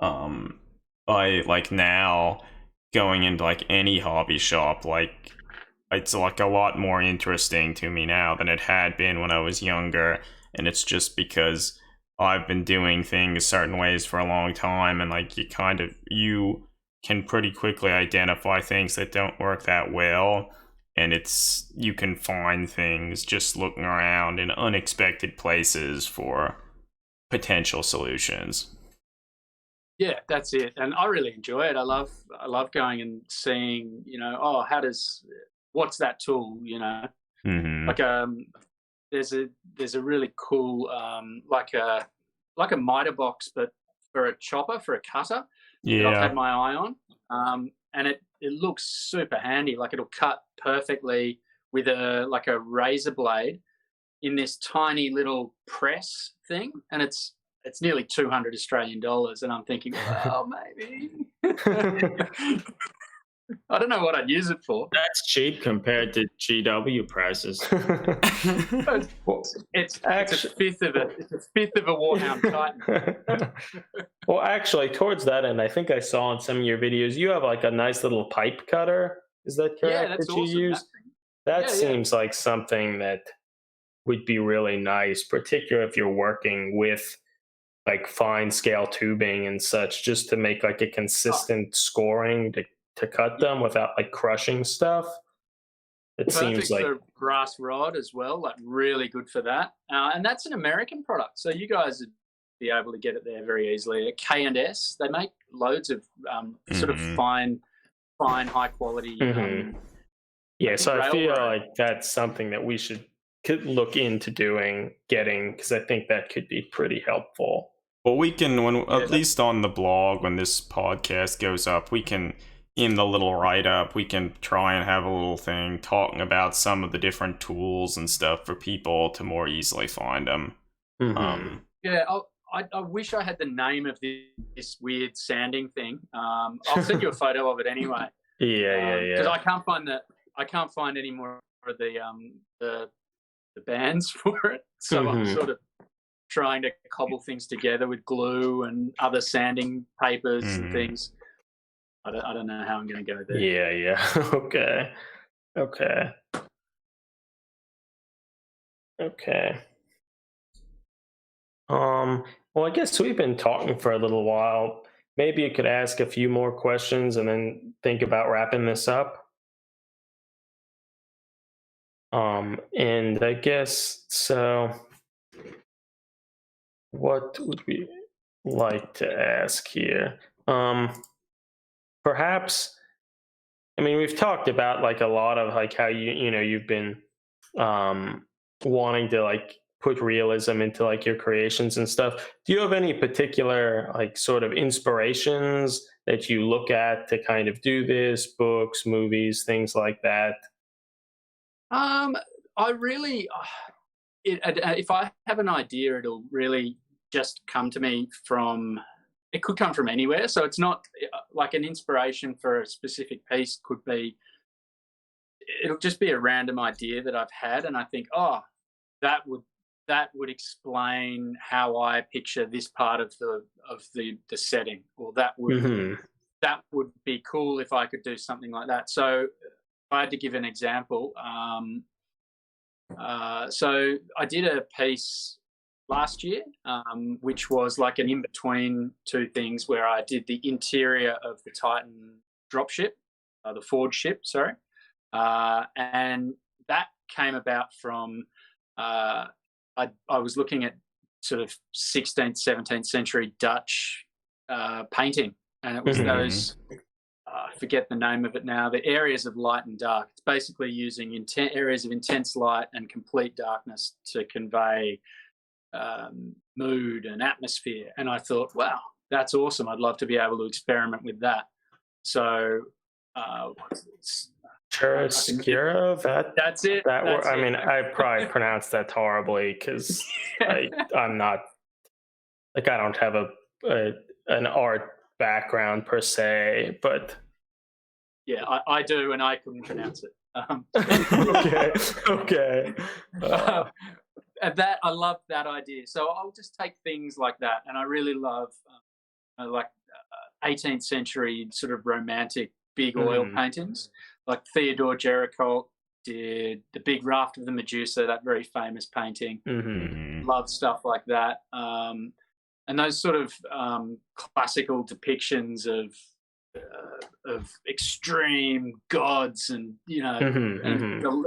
by now going into any hobby shop, it's like a lot more interesting to me now than it had been when I was younger. And it's just because I've been doing things certain ways for a long time, and like you can pretty quickly identify things that don't work that well, and you can find things just looking around in unexpected places for potential solutions. Yeah, that's it. And I really enjoy it. I love going and seeing, oh, what's that tool, Mm-hmm. Like there's a really cool like a miter box, but for a chopper, for a cutter, that I've had Yeah. my eye on. And it looks super handy. Like it'll cut perfectly with a razor blade in this tiny little press thing, and it's nearly 200 Australian dollars. And I'm thinking, well, maybe. I don't know what I'd use it for. That's cheap compared to GW prices. It's a fifth of a Warhound Titan. Well, actually, towards that end, I think I saw in some of your videos you have like a nice little pipe cutter. Is that correct? Yeah, that's that you awesome. use? That seems like something that would be really nice, particularly if you're working with like fine scale tubing and such, just to make like a consistent scoring to cut them without like crushing stuff. It seems like for brass rod as well, like really good for that. And that's an American product, so you guys would be able to get it there very easily. At K&S, they make loads of sort of fine, high quality. So I feel like that's something that we could look into getting, because I think that could be pretty helpful. Well, we can, at least on the blog, when this podcast goes up, we can, in the little write-up, we can try and have a little thing talking about some of the different tools and stuff for people to more easily find them. Mm-hmm. I wish I had the name of this weird sanding thing. I'll send you a photo of it anyway. Because I can't find any more of the bands for it. So I'm sort of trying to cobble things together with glue and other sanding papers and things. I don't know how I'm going to go there. Yeah. Okay. Well, I guess we've been talking for a little while. Maybe you could ask a few more questions and then think about wrapping this up. And I guess so. What would we like to ask here? Perhaps, I mean, we've talked about like a lot of like how you've been wanting to like put realism into like your creations and stuff. Do you have any particular like sort of inspirations that you look at to kind of do this? Books, movies, things like that? I really, if I have an idea, it'll really just come to me it could come from anywhere. So it's not like an inspiration for a specific piece it'll just be a random idea that I've had. And I think, oh, that would explain how I picture this part of the setting, or that would be cool if I could do something like that. So if I had to give an example, so I did a piece last year, which was like an in-between two things, where I did the interior of the Titan dropship, the Ford ship, sorry. And that came about from, I was looking at sort of 16th, 17th century Dutch painting, and it was those, I forget the name of it now, the areas of light and dark. It's basically using areas of intense light and complete darkness to convey mood and atmosphere. And I thought, wow, that's awesome. I'd love to be able to experiment with that. So Chiaroscuro, that's it. I mean, I probably pronounced that horribly because I'm not, like, I don't have an art background per se, but yeah, I do, and I couldn't pronounce it. Okay. That I love that idea. So I'll just take things like that, and I really love like 18th century sort of romantic big oil paintings, like Théodore, Géricault, did the big Raft of the Medusa, that very famous painting. Mm-hmm. Love stuff like that. And those sort of classical depictions of extreme gods, and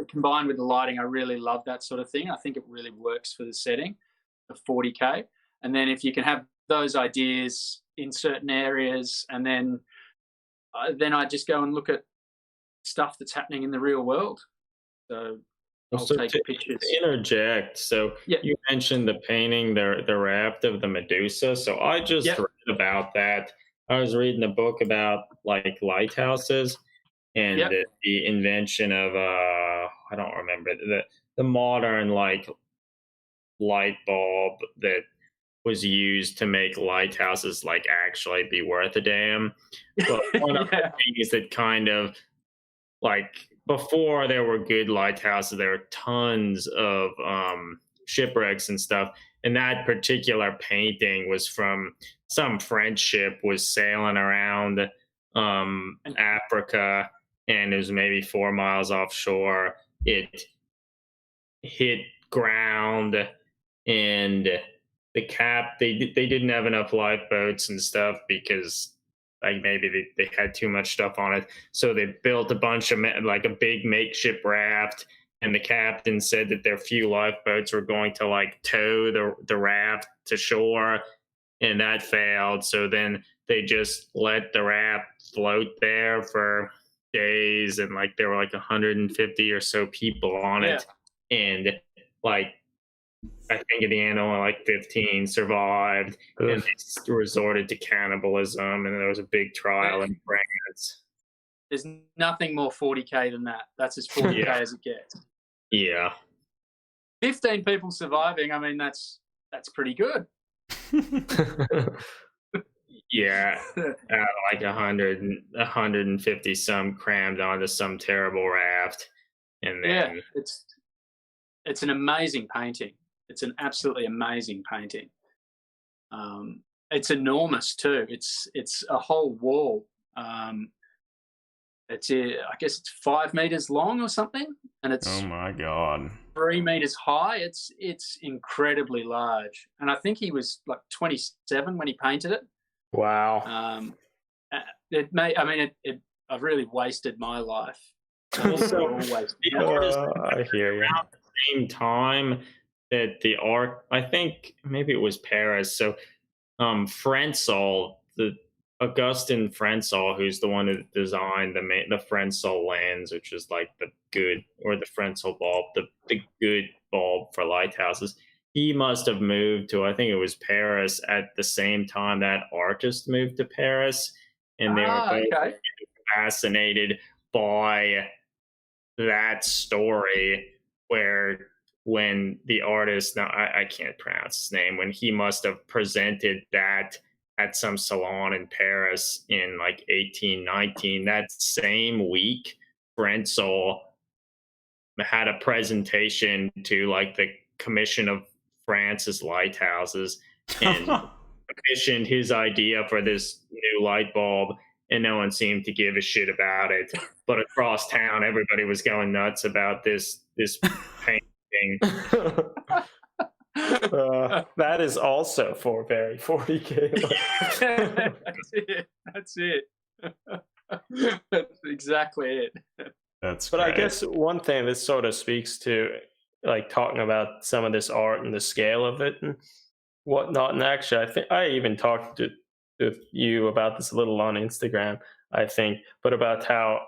combined with the lighting, I really love that sort of thing. I think it really works for the setting of 40K. And then if you can have those ideas in certain areas, and then I just go and look at stuff that's happening in the real world. So I'll take pictures. To interject, so you mentioned the painting, the Raft of the Medusa. So I just read about that. I was reading a book about like lighthouses and the invention of I don't remember the modern like light bulb that was used to make lighthouses like actually be worth a damn. But one of the things that kind of like before there were good lighthouses, there were tons of shipwrecks and stuff. And that particular painting was from some French ship was sailing around Africa, and it was maybe 4 miles offshore. It hit ground, and the cap they didn't have enough lifeboats and stuff because like maybe they had too much stuff on it, so they built a bunch of like a big makeshift raft, and the captain said that their few lifeboats were going to like tow the raft to shore, and that failed. So then they just let the raft float there for days, and like there were like 150 or so people on it, and like I think at the end only like 15 survived, and they resorted to cannibalism, and there was a big trial in France. There's nothing more 40K than that. That's as 40K as it gets. Yeah. 15 people surviving, I mean, that's pretty good. Yeah. Like 150 some crammed onto some terrible raft. And then it's an amazing painting. It's an absolutely amazing painting. It's enormous too. It's a whole wall. I guess it's 5 meters long or something, and it's oh my god, 3 meters high. It's incredibly large, and I think he was like 27 when he painted it. Wow. I've really wasted my life. Also, I hear you. Around the same time that the art, I think maybe it was Paris. So, Frensol, the Augustin Frensol, who's the one who designed the Frensol lens, which is like the good, or the Frensol bulb, the good bulb for lighthouses. He must have moved to, I think it was Paris, at the same time that artist moved to Paris, and they were both fascinated by that story where when the artist, now I can't pronounce his name, when he must have presented that at some salon in Paris in like 1819, that same week, Frensol had a presentation to like the Commission of France's lighthouses and commissioned his idea for this new light bulb, and no one seemed to give a shit about it. But across town, everybody was going nuts about this painting. That is also for very 40K. That's it. That's exactly it. That's But great. I guess one thing this sort of speaks to, like talking about some of this art and the scale of it and whatnot. And actually, I think I even talked to you about this a little on Instagram, I think, but about how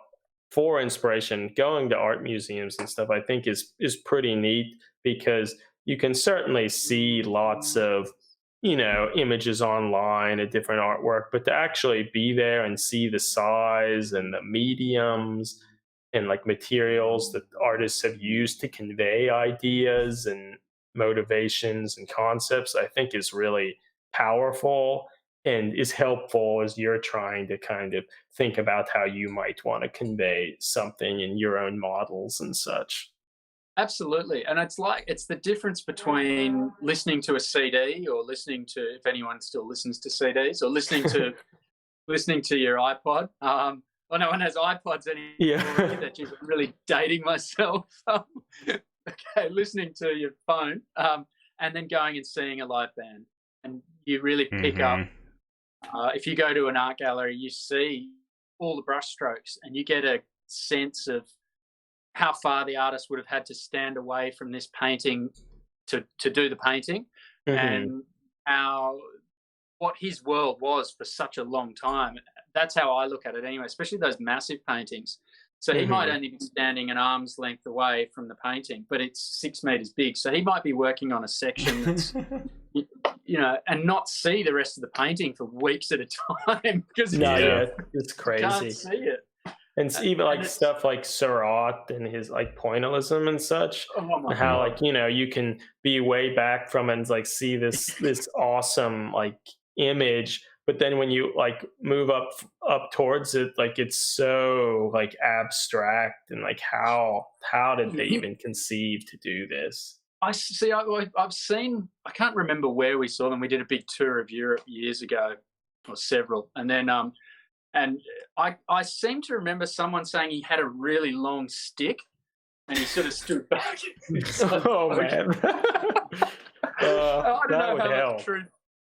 for inspiration, going to art museums and stuff, I think is pretty neat, because you can certainly see lots of, images online of different artwork, but to actually be there and see the size and the mediums and like materials that artists have used to convey ideas and motivations and concepts, I think is really powerful and is helpful as you're trying to kind of think about how you might want to convey something in your own models and such. Absolutely. And it's the difference between listening to a CD, or listening to, if anyone still listens to CDs, or listening to your iPod, Well, no one has iPods anymore. Yeah. Either. Geez, I'm really dating myself. Okay, listening to your phone, and then going and seeing a live band, and you really pick up. If you go to an art gallery, you see all the brush strokes, and you get a sense of how far the artist would have had to stand away from this painting to do the painting, and what his world was for such a long time. That's how I look at it anyway, especially those massive paintings. So he might only be standing an arm's length away from the painting, but it's 6 meters big. So he might be working on a section that's, and not see the rest of the painting for weeks at a time because it's crazy. You can't see it. And even like stuff like Seurat and his like pointillism and such, how like you can be way back from it and like see this awesome like image, but then when you like move up towards it, like it's so like abstract, and like how did they even conceive to do this? I see. I've seen. I can't remember where we saw them. We did a big tour of Europe years ago, or several, and then and I seem to remember someone saying he had a really long stick, and he sort of stood back. Oh man, that would help.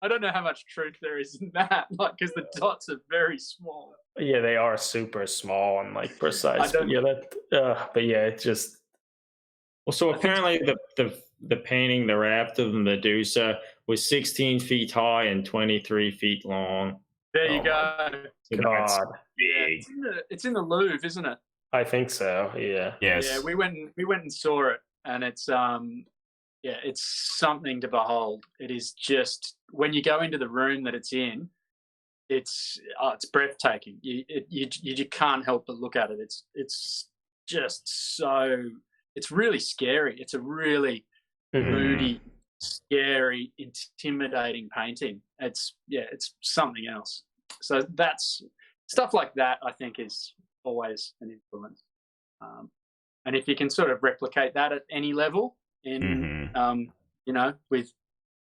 I don't know how much truth there is in that, like, because the dots are very small. Yeah, they are super small and like precise. But it's just. Well, so apparently the painting, the Raft of Medusa, was 16 feet high and 23 feet long. There you go. God, big. It's in the Louvre, isn't it? I think so. Yeah. Yes. Yeah, we went and saw it, and it's it's something to behold. It is just, when you go into the room that it's in, it's breathtaking. You can't help but look at it. It's just so. It's really scary. It's a really moody, scary, intimidating painting. It's something else. So that's stuff like that, I think, is always an influence. And if you can sort of replicate that at any level in, with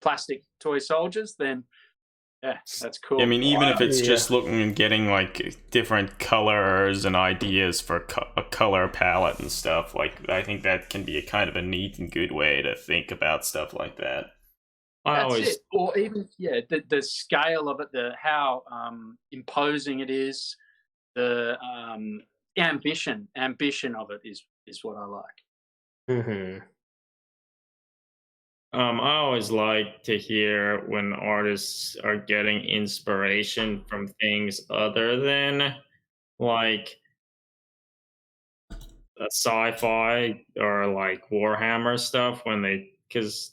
plastic toy soldiers, then that's cool. I mean, even if it's just looking and getting like different colors and ideas for a color palette and stuff, like I think that can be a kind of a neat and good way to think about stuff like that. It. Or even the scale of it, how imposing it is, the ambition of it is what I like. I always like to hear when artists are getting inspiration from things other than like a sci-fi or like Warhammer stuff, because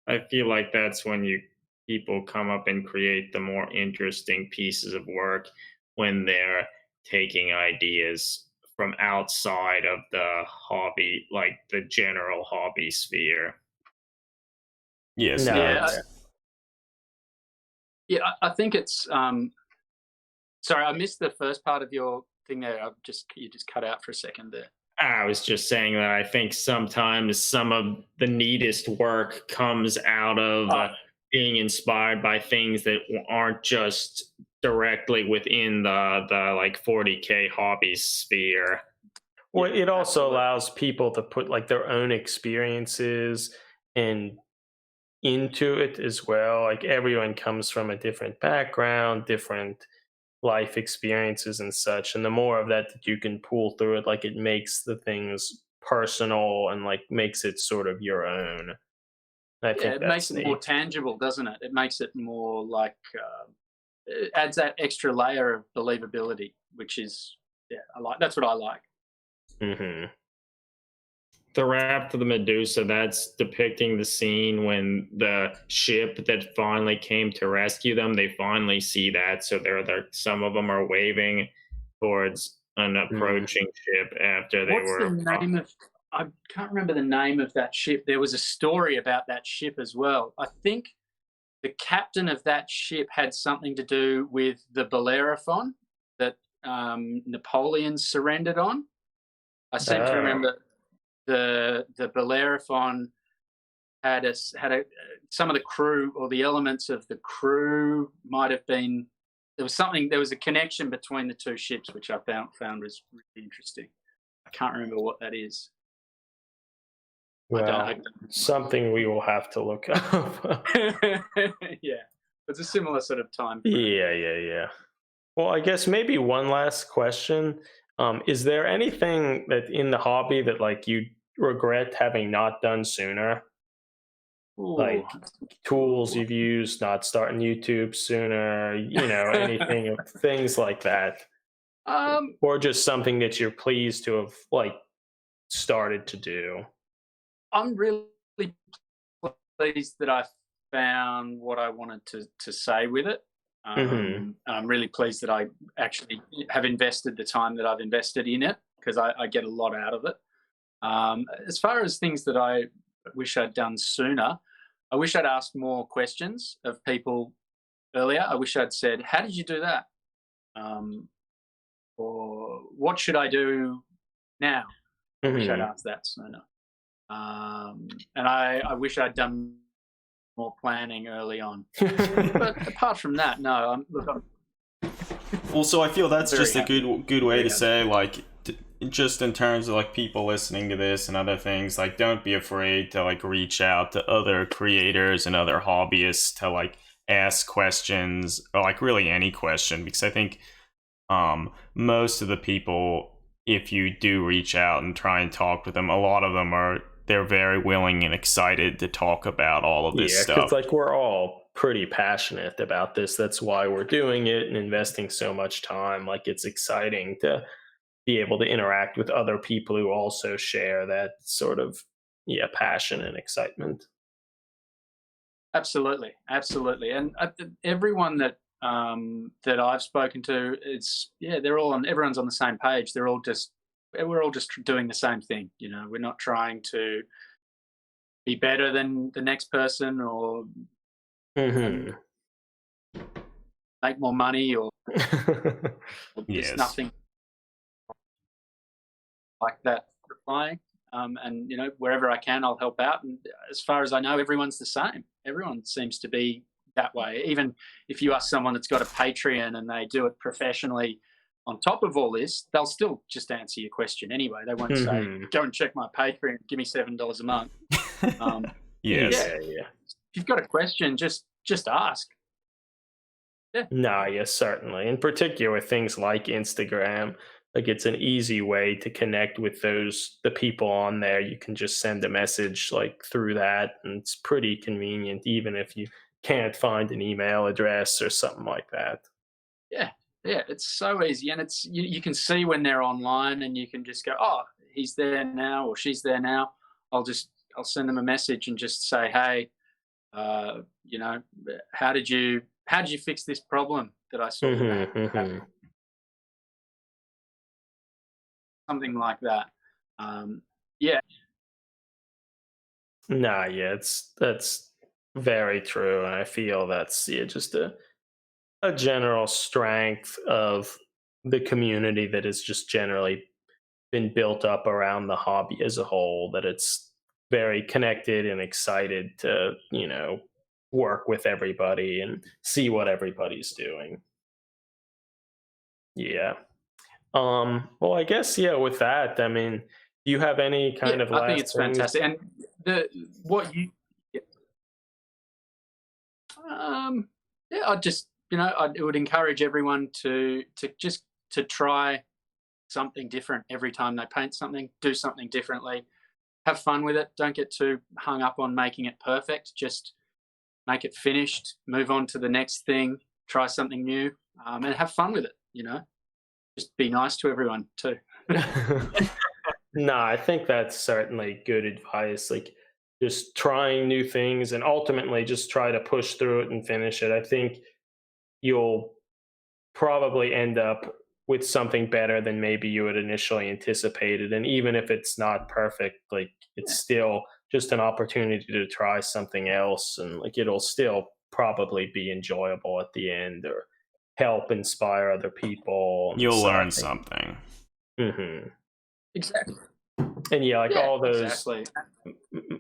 I feel like that's when people come up and create the more interesting pieces of work, when they're taking ideas from outside of the hobby, like the general hobby sphere. Yes. I think it's. Sorry, I missed the first part of your thing there. You just cut out for a second there. I was just saying that I think sometimes some of the neatest work comes out of being inspired by things that aren't just directly within the like 40K hobby sphere. Well, it also allows people to put like their own experiences into it as well. Like everyone comes from a different background, different life experiences and such, and the more of that you can pull through it, like it makes the things personal and like makes it sort of your own. I think it makes it more tangible, doesn't it? It makes it more like it adds that extra layer of believability, which is that's what I like. The Raft of the Medusa, that's depicting the scene when the ship that finally came to rescue them, they finally see that. So some of them are waving towards an approaching ship after they were. What's the name of? I can't remember the name of that ship. There was a story about that ship as well. I think the captain of that ship had something to do with the Bellerophon that Napoleon surrendered on. I seem to remember the Bellerophon had some of the crew, or the elements of the crew might have been there was a connection between the two ships, which I found was really interesting. I can't remember what that is. Well, something we will have to look up. Yeah, it's a similar sort of time. Yeah. Well, I guess maybe one last question. Is there anything that in the hobby that like you regret having not done sooner? Ooh. Like tools you've used, not starting YouTube sooner, anything, things like that. Or just something that you're pleased to have like started to do. I'm really pleased that I found what I wanted to say with it. I'm really pleased that I actually have invested the time that I've invested in it, because I get a lot out of it. As far as things that I wish I'd done sooner, I wish I'd asked more questions of people earlier. I wish I'd said, how did you do that? Or what should I do now? I wish I'd asked that sooner. And I wish I'd done more planning early on. But apart from that, no. Also, I feel that's just happy. a good way to say, like, just in terms of like people listening to this and other things, like, don't be afraid to like reach out to other creators and other hobbyists to like ask questions, or like really any question, because I think most of the people, if you do reach out and try and talk with them, a lot of them they're very willing and excited to talk about all of this stuff. Yeah, because like we're all pretty passionate about this. That's why we're doing it and investing so much time. Like it's exciting to be able to interact with other people who also share that sort of passion and excitement. Absolutely, and everyone that I've spoken to, everyone's on the same page. We're all just doing the same thing. We're not trying to be better than the next person or make more money or Yes. nothing like that replying. And wherever I can, I'll help out. And as far as I know, everyone's the same. Everyone seems to be that way. Even if you ask someone that's got a Patreon and they do it professionally, on top of all this, they'll still just answer your question anyway. They won't say, "Go and check my Patreon, give me $7 a month." Yes. Yeah. If you've got a question, just ask. Yeah. No, yes, certainly. In particular, with things like Instagram, like it's an easy way to connect with the people on there. You can just send a message like through that, and it's pretty convenient, even if you can't find an email address or something like that. Yeah, it's so easy, and it's you can see when they're online, and you can just go, "Oh, he's there now," or "She's there now." I'll send them a message and just say, "Hey, how did you fix this problem that I saw?" Something like that. Yeah. Nah, yeah, that's very true, and I feel that's just a general strength of the community that has just generally been built up around the hobby as a whole, that it's very connected and excited to work with everybody and see what everybody's doing. Well, I guess with that, I mean, do you have any kind of last I think it's things? fantastic. And I would encourage everyone to try something different every time they paint something. Do something differently. Have fun with it. Don't get too hung up on making it perfect. Just make it finished. Move on to the next thing. Try something new, and have fun with it. Just be nice to everyone too. No, I think that's certainly good advice. Like just trying new things and ultimately just try to push through it and finish it. I think you'll probably end up with something better than maybe you had initially anticipated. And even if it's not perfect, like it's still just an opportunity to try something else, and like it'll still probably be enjoyable at the end or help inspire other people. You'll learn something. Mm-hmm. Exactly. And yeah, like all those exactly.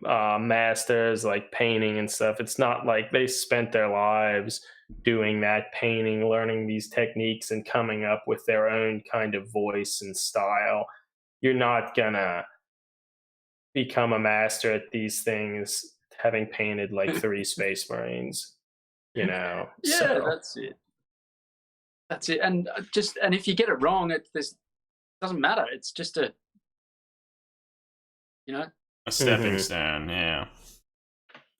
masters, like painting and stuff, it's not like they spent their lives doing that painting, learning these techniques, and coming up with their own kind of voice and style. You're not gonna become a master at these things having painted like 3 Space Marines, you know. Yeah, So that's it. That's it. And and if you get it wrong, it doesn't matter. It's just a, you know, A stepping stone, yeah.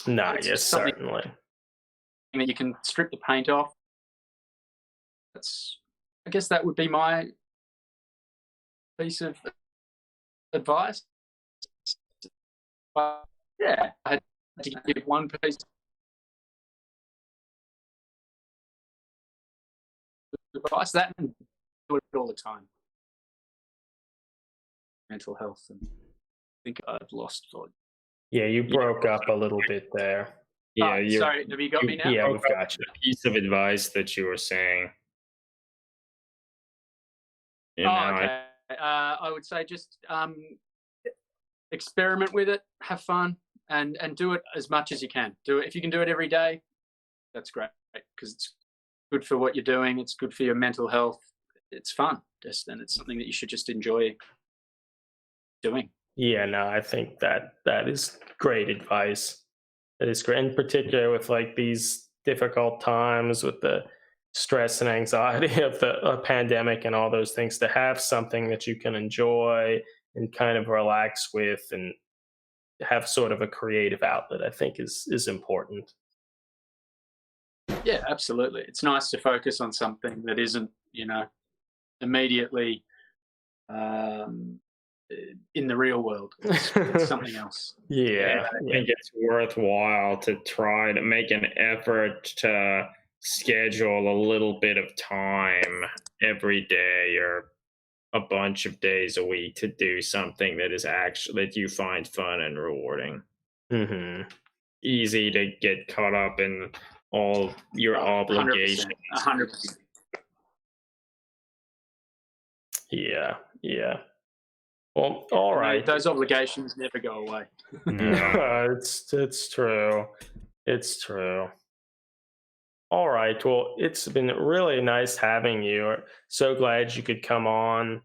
nah, it's yes, just something certainly. that you can strip the paint off. I guess that would be my piece of advice. But yeah, I had to give one piece of advice. That and do it all the time. Mental health, and I think I've lost for. Yeah, you broke up a little bit there. Yeah, Oh, sorry, have you got me now? Yeah, we've got you. The piece of advice that you were saying. You know, Okay. I would say just experiment with it, have fun, and do it as much as you can. Do it if you can do it every day. That's great because it's good for what you're doing. It's good for your mental health. It's fun, and it's something that you should just enjoy doing. Yeah, no, I think that is great advice. That is great, in particular with like these difficult times with the stress and anxiety of the pandemic and all those things. To have something that you can enjoy and kind of relax with, and have sort of a creative outlet, I think is important. Yeah, absolutely. It's nice to focus on something that isn't, immediately in the real world. It's something else. Yeah, I think it's worthwhile to try to make an effort to schedule a little bit of time every day or a bunch of days a week to do something that is actually that you find fun and rewarding. hmm Easy to get caught up in all your 100%. obligations. 100%. yeah. Well, all right. Those obligations never go away. It's true. It's true. All right. Well, it's been really nice having you. So glad you could come on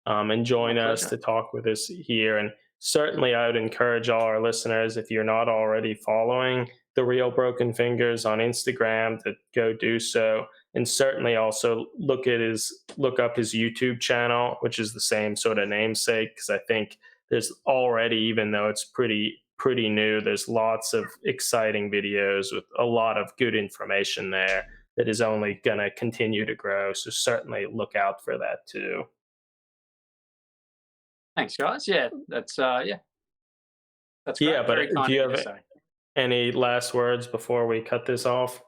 and join My us pleasure. to talk with us here. And certainly, I would encourage all our listeners, if you're not already following The Real Broken Fingers on Instagram, to go do so. And certainly also look up his YouTube channel, which is the same sort of namesake, because I think there's already, even though it's pretty new, there's lots of exciting videos with a lot of good information there that is only going to continue to grow. So certainly look out for that too. Thanks, guys. Yeah, that's That's great. Yeah, but Very kind do you of you have to say. any last words before we cut this off?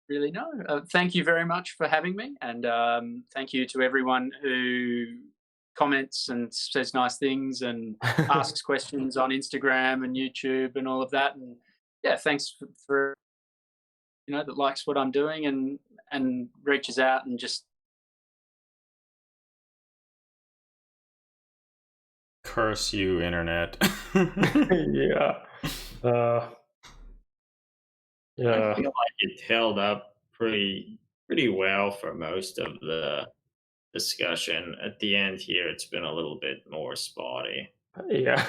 Really no. Thank you very much for having me, and thank you to everyone who comments and says nice things and asks questions on Instagram and YouTube and all of that. And yeah, thanks for that likes what I'm doing and reaches out and just Curse you, internet. Yeah. I feel like it held up pretty well for most of the discussion. At the end here, it's been a little bit more spotty. Yeah.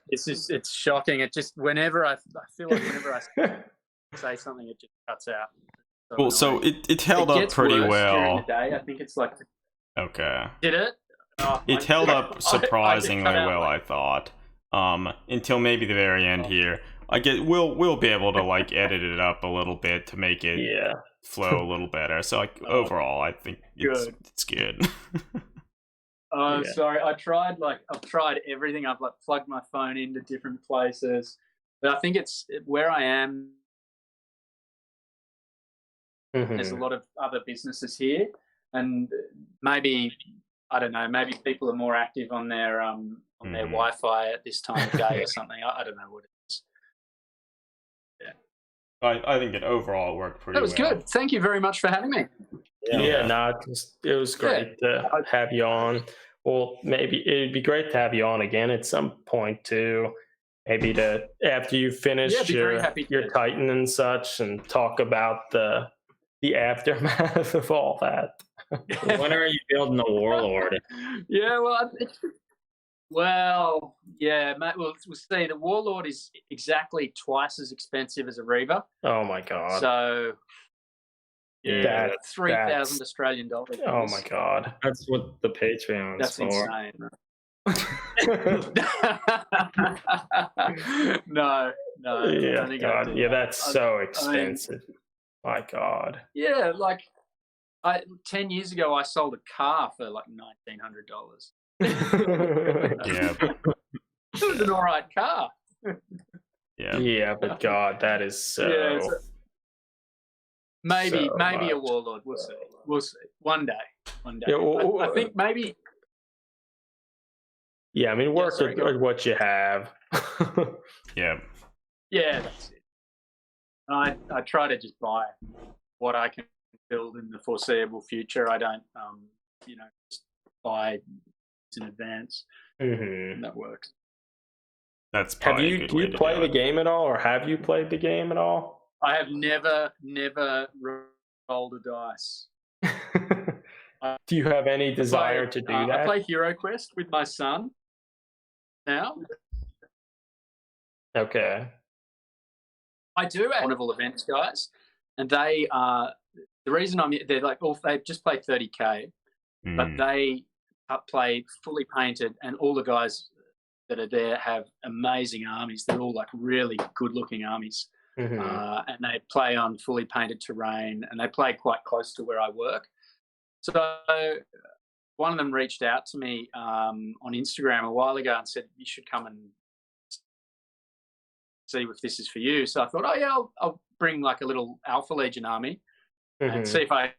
it's shocking. It just whenever I feel like whenever I say something, it just cuts out. Well, so it held up gets pretty worse during well. the day. I think it's like, Okay. did it? It held up surprisingly I well, I thought. Until maybe the very end here. We'll be able to like edit it up a little bit to make it flow a little better. So like overall, I think it's good. Sorry, I've tried everything. I've like plugged my phone into different places, but I think it's where I am. There's a lot of other businesses here, and maybe I don't know. Maybe people are more active on their their Wi-Fi at this time of day or something. I don't know what it is. Yeah. I think it overall worked pretty That was well. good. Thank you very much for having me. Yeah, no, it was great to have you on. Well, maybe it'd be great to have you on again at some point too. Maybe to after you finish your Titan and such, and talk about the aftermath of all that. When are you building the Warlord? Yeah, mate. We'll see. The Warlord is exactly twice as expensive as a Reaver. Oh my god! So yeah, $3,000 Australian dollars. Oh my god! That's what the Patreon is for. Insane. No. Yeah, God. Yeah, that's so expensive. My God. Yeah, like 10 years ago, I sold a car for like $1,900. Yeah. It was an all right car. Yeah, but God, that is so. Maybe a Warlord. We'll see. One day. Yeah, I think maybe. Yeah, I mean, work with what you have. Yeah, that's it. I try to just buy what I can build in the foreseeable future. I don't, just buy in advance. Mm-hmm. That works. That's do you play the game at all, or have you played the game at all? I have never rolled a dice. Do you have any desire to do that? I play Hero Quest with my son now. Okay. I do at carnival events, guys, and they the reason they're like they just play 30K, but they play fully painted, and all the guys that are there have amazing armies. They're all like really good-looking armies, and they play on fully painted terrain, and they play quite close to where I work. So one of them reached out to me on Instagram a while ago and said, "You should come and see if this is for you." So I thought, oh yeah, I'll bring like a little Alpha Legion army and see if I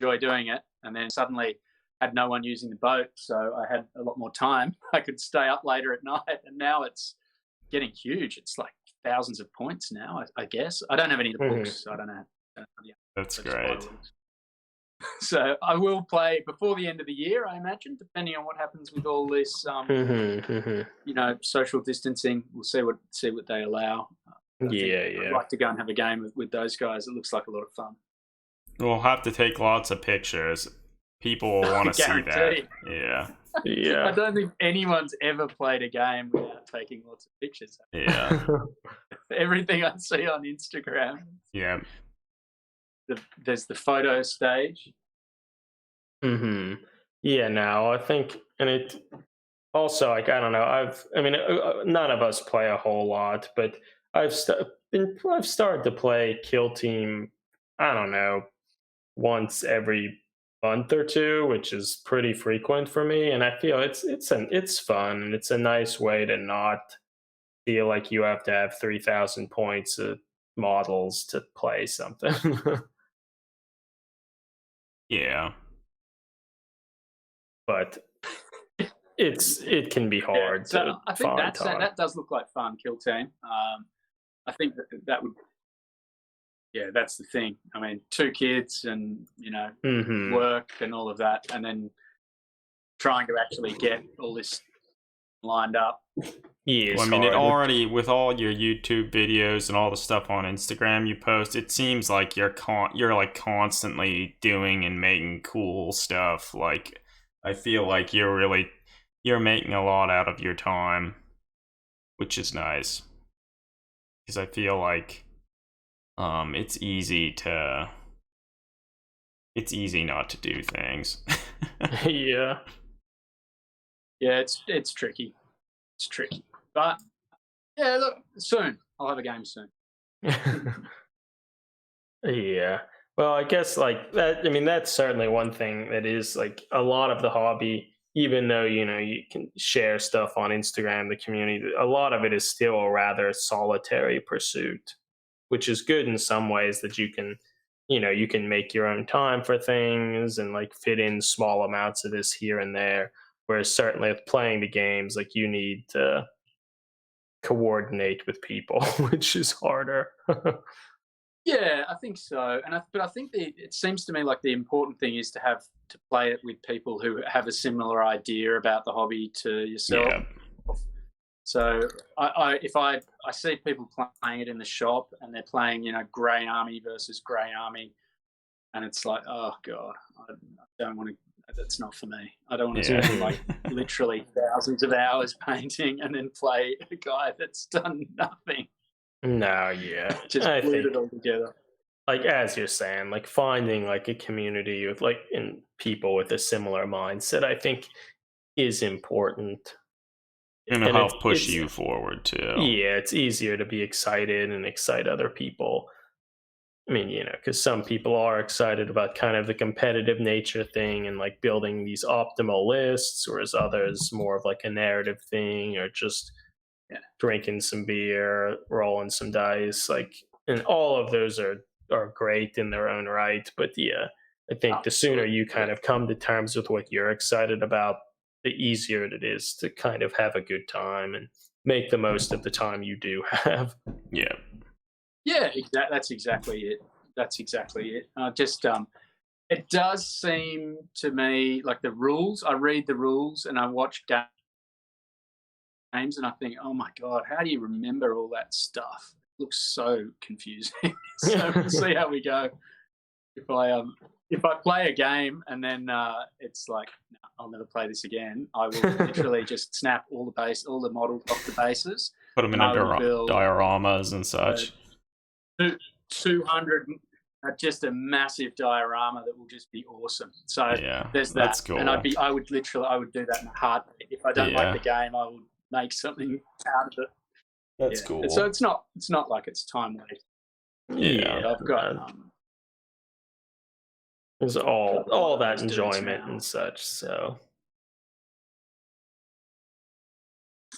enjoy doing it. And then suddenly had no one using the boat, so I had a lot more time. I could stay up later at night, and now it's getting huge. It's like thousands of points now, I guess. I don't have any of the books, so I don't know. That's great. So I will play before the end of the year, I imagine, depending on what happens with all this, social distancing. We'll see what they allow. I'd like to go and have a game with those guys. It looks like a lot of fun. We'll have to take lots of pictures. People will want to see that. Yeah. Yeah. I don't think anyone's ever played a game without taking lots of pictures. Yeah. Everything I see on Instagram. Yeah. There's the photo stage. Yeah, no, I think, and it also, like, I don't know, none of us play a whole lot, but I've started to play Kill Team, I don't know, once every month or two, which is pretty frequent for me, and I feel it's fun, and it's a nice way to not feel like you have to have 3,000 points of models to play something. Yeah. But it can be hard to I think find time. That does look like fun, Kill Team. I think that would. Yeah, that's the thing. I mean, 2 kids and work and all of that, and then trying to actually get all this lined up. Yeah, well, I mean, it already, with all your YouTube videos and all the stuff on Instagram you post, it seems like you're like constantly doing and making cool stuff. Like, I feel like you're making a lot out of your time, which is nice. Because I feel like it's easy not to do things. Yeah. Yeah, it's tricky. It's tricky. But yeah, look, soon. I'll have a game soon. Yeah. Well, I guess like that, I mean, that's certainly one thing that is like a lot of the hobby, even though, you can share stuff on Instagram, the community, a lot of it is still a rather solitary pursuit, which is good in some ways that you can make your own time for things and like fit in small amounts of this here and there. Whereas certainly with playing the games, like you need to, coordinate with people, which is harder. Yeah, I think so. But I think it seems to me like the important thing is to play it with people who have a similar idea about the hobby to yourself. Yeah. So if I see people playing it in the shop and they're playing, Grey Army versus Grey Army, and it's like, oh god, I don't want to. That's not for me. I don't want to spend like literally thousands of hours painting and then play a guy that's done nothing. No, yeah, Just glued it all together. Like as you're saying, like finding like a community with and people with a similar mindset, I think, is important. And it'll help push you forward too. Yeah, it's easier to be excited and excite other people. I mean, because some people are excited about kind of the competitive nature thing and like building these optimal lists, whereas others more of like a narrative thing or just drinking some beer, rolling some dice. And all of those are great in their own right. But yeah, I think the sooner you kind of come to terms with what you're excited about, the easier it is to kind of have a good time and make the most of the time you do have. Yeah. Yeah, that's exactly it. It does seem to me like the rules. I read the rules and I watch games and I think, oh my god, how do you remember all that stuff? It looks so confusing. So we'll see how we go. If I play a game and then it's like, no, I'll never play this again, I will literally just snap all the models off the bases, put them in dioramas and such. 200, just a massive diorama that will just be awesome. So there's that. That's cool. And I would do that in a heartbeat. If I don't like the game, I would make something out of it. That's cool. So it's not like it's time waste. Yeah, I've got there's all that enjoyment and such. So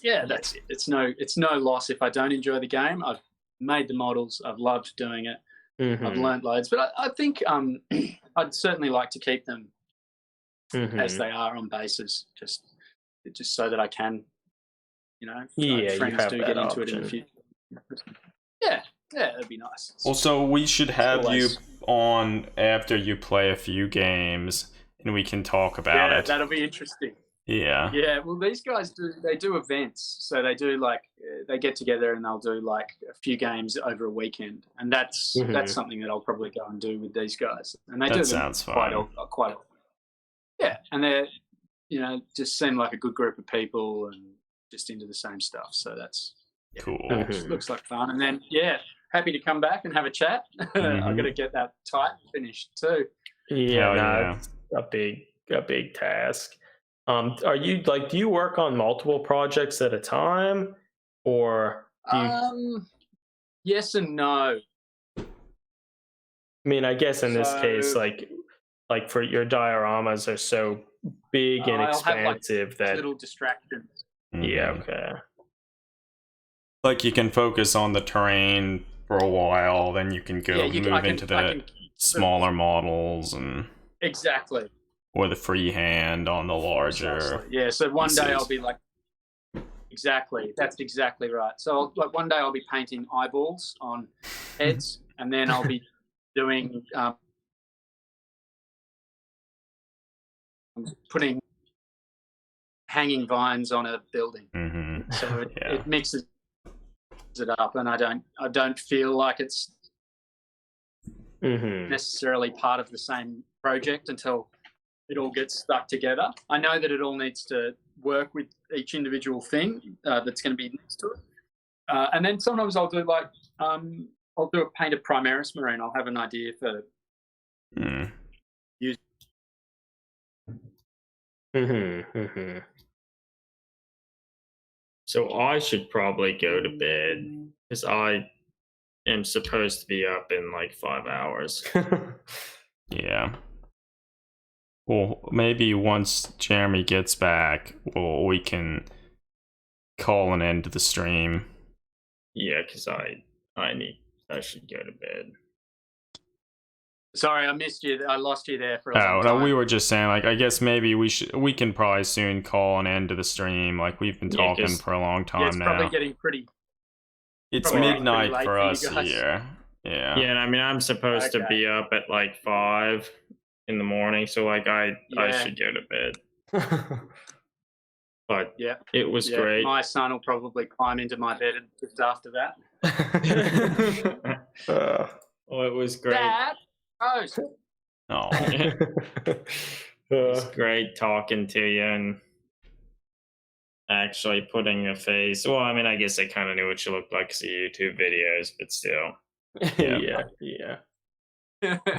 yeah, that's it. It's no loss if I don't enjoy the game. I've made the models. I've loved doing it. I've learned loads, but I think I'd certainly like to keep them as they are on bases, just so that I can, friends do get into it in the future. Yeah, that'd be nice. Also, we should have you on after you play a few games, and we can talk about it. That'll be interesting. Yeah. Yeah. Well, these guys do events, so they do they get together and they'll do like a few games over a weekend, and that's something that I'll probably go and do with these guys. And they sounds fun. Quite. Yeah, and they're just seem like a good group of people and just into the same stuff. So that's cool. Looks like fun. And then happy to come back and have a chat. I've got to get that tight finished too. Yeah, a big task. Are you do you work on multiple projects at a time, or do you... Yes and no. I mean, I guess in this case, like for your dioramas are so big and expansive have, that little distractions. Yeah, okay. Like you can focus on the terrain for a while, then you can move into the smaller models and exactly. Or the freehand on the larger. Precisely. Yeah, so one day I'll be like, exactly, that's exactly right. So one day I'll be painting eyeballs on heads, and then I'll be doing putting hanging vines on a building. So it mixes it up, and I don't feel like it's necessarily part of the same project until it all gets stuck together. I know that it all needs to work with each individual thing that's going to be next to it. And then sometimes I'll do I'll do a painted Primaris Marine. I'll have an idea for use. So I should probably go to bed because I am supposed to be up in like 5 hours. Yeah. Well, maybe once Jeremy gets back, we can call an end to the stream. Yeah, because I should go to bed. Sorry, I missed you. I lost you there for a long time. No, we were just saying, I guess maybe we can probably soon call an end to the stream. We've been talking for a long time now. It's probably getting pretty It's Probably midnight pretty late for for you us guys. here. Yeah. Yeah, and I mean, I'm supposed to Okay. be up at like 5 in the morning, so like I Yeah. should go to bed. But Yeah. it was Yeah, great. my son will probably climb into my bed just after that. Oh, it was great. Dad, toast. Oh. It was great talking to you and actually putting a face. Well, I mean, I guess I kind of knew what you looked like because of YouTube videos, but still. Yeah.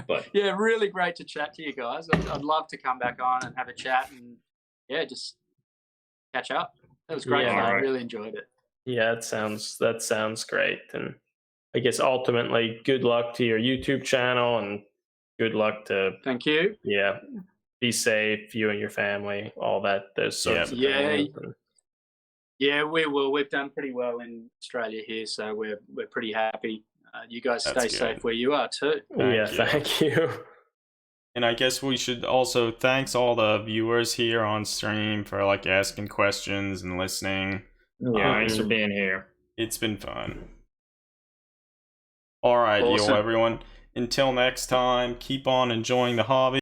But Yeah, really great to chat to you guys. I'd love to come back on and have a chat and just catch up. That was great Yeah, fun. I alright. really enjoyed it. Yeah, that sounds great. And I guess ultimately, good luck to your YouTube channel and good luck to Thank you. be safe, you and your family, all that, those sorts of Yeah. things. And Yeah, we will. We've done pretty well in Australia here, so we're pretty happy. You guys That's stay good. safe where you are too. thank you. And I guess we should also thanks all the viewers here on stream for like asking questions and listening. yeah, thanks for being here. It's been fun. All right, Awesome. everyone. Until next time, keep on enjoying the hobby.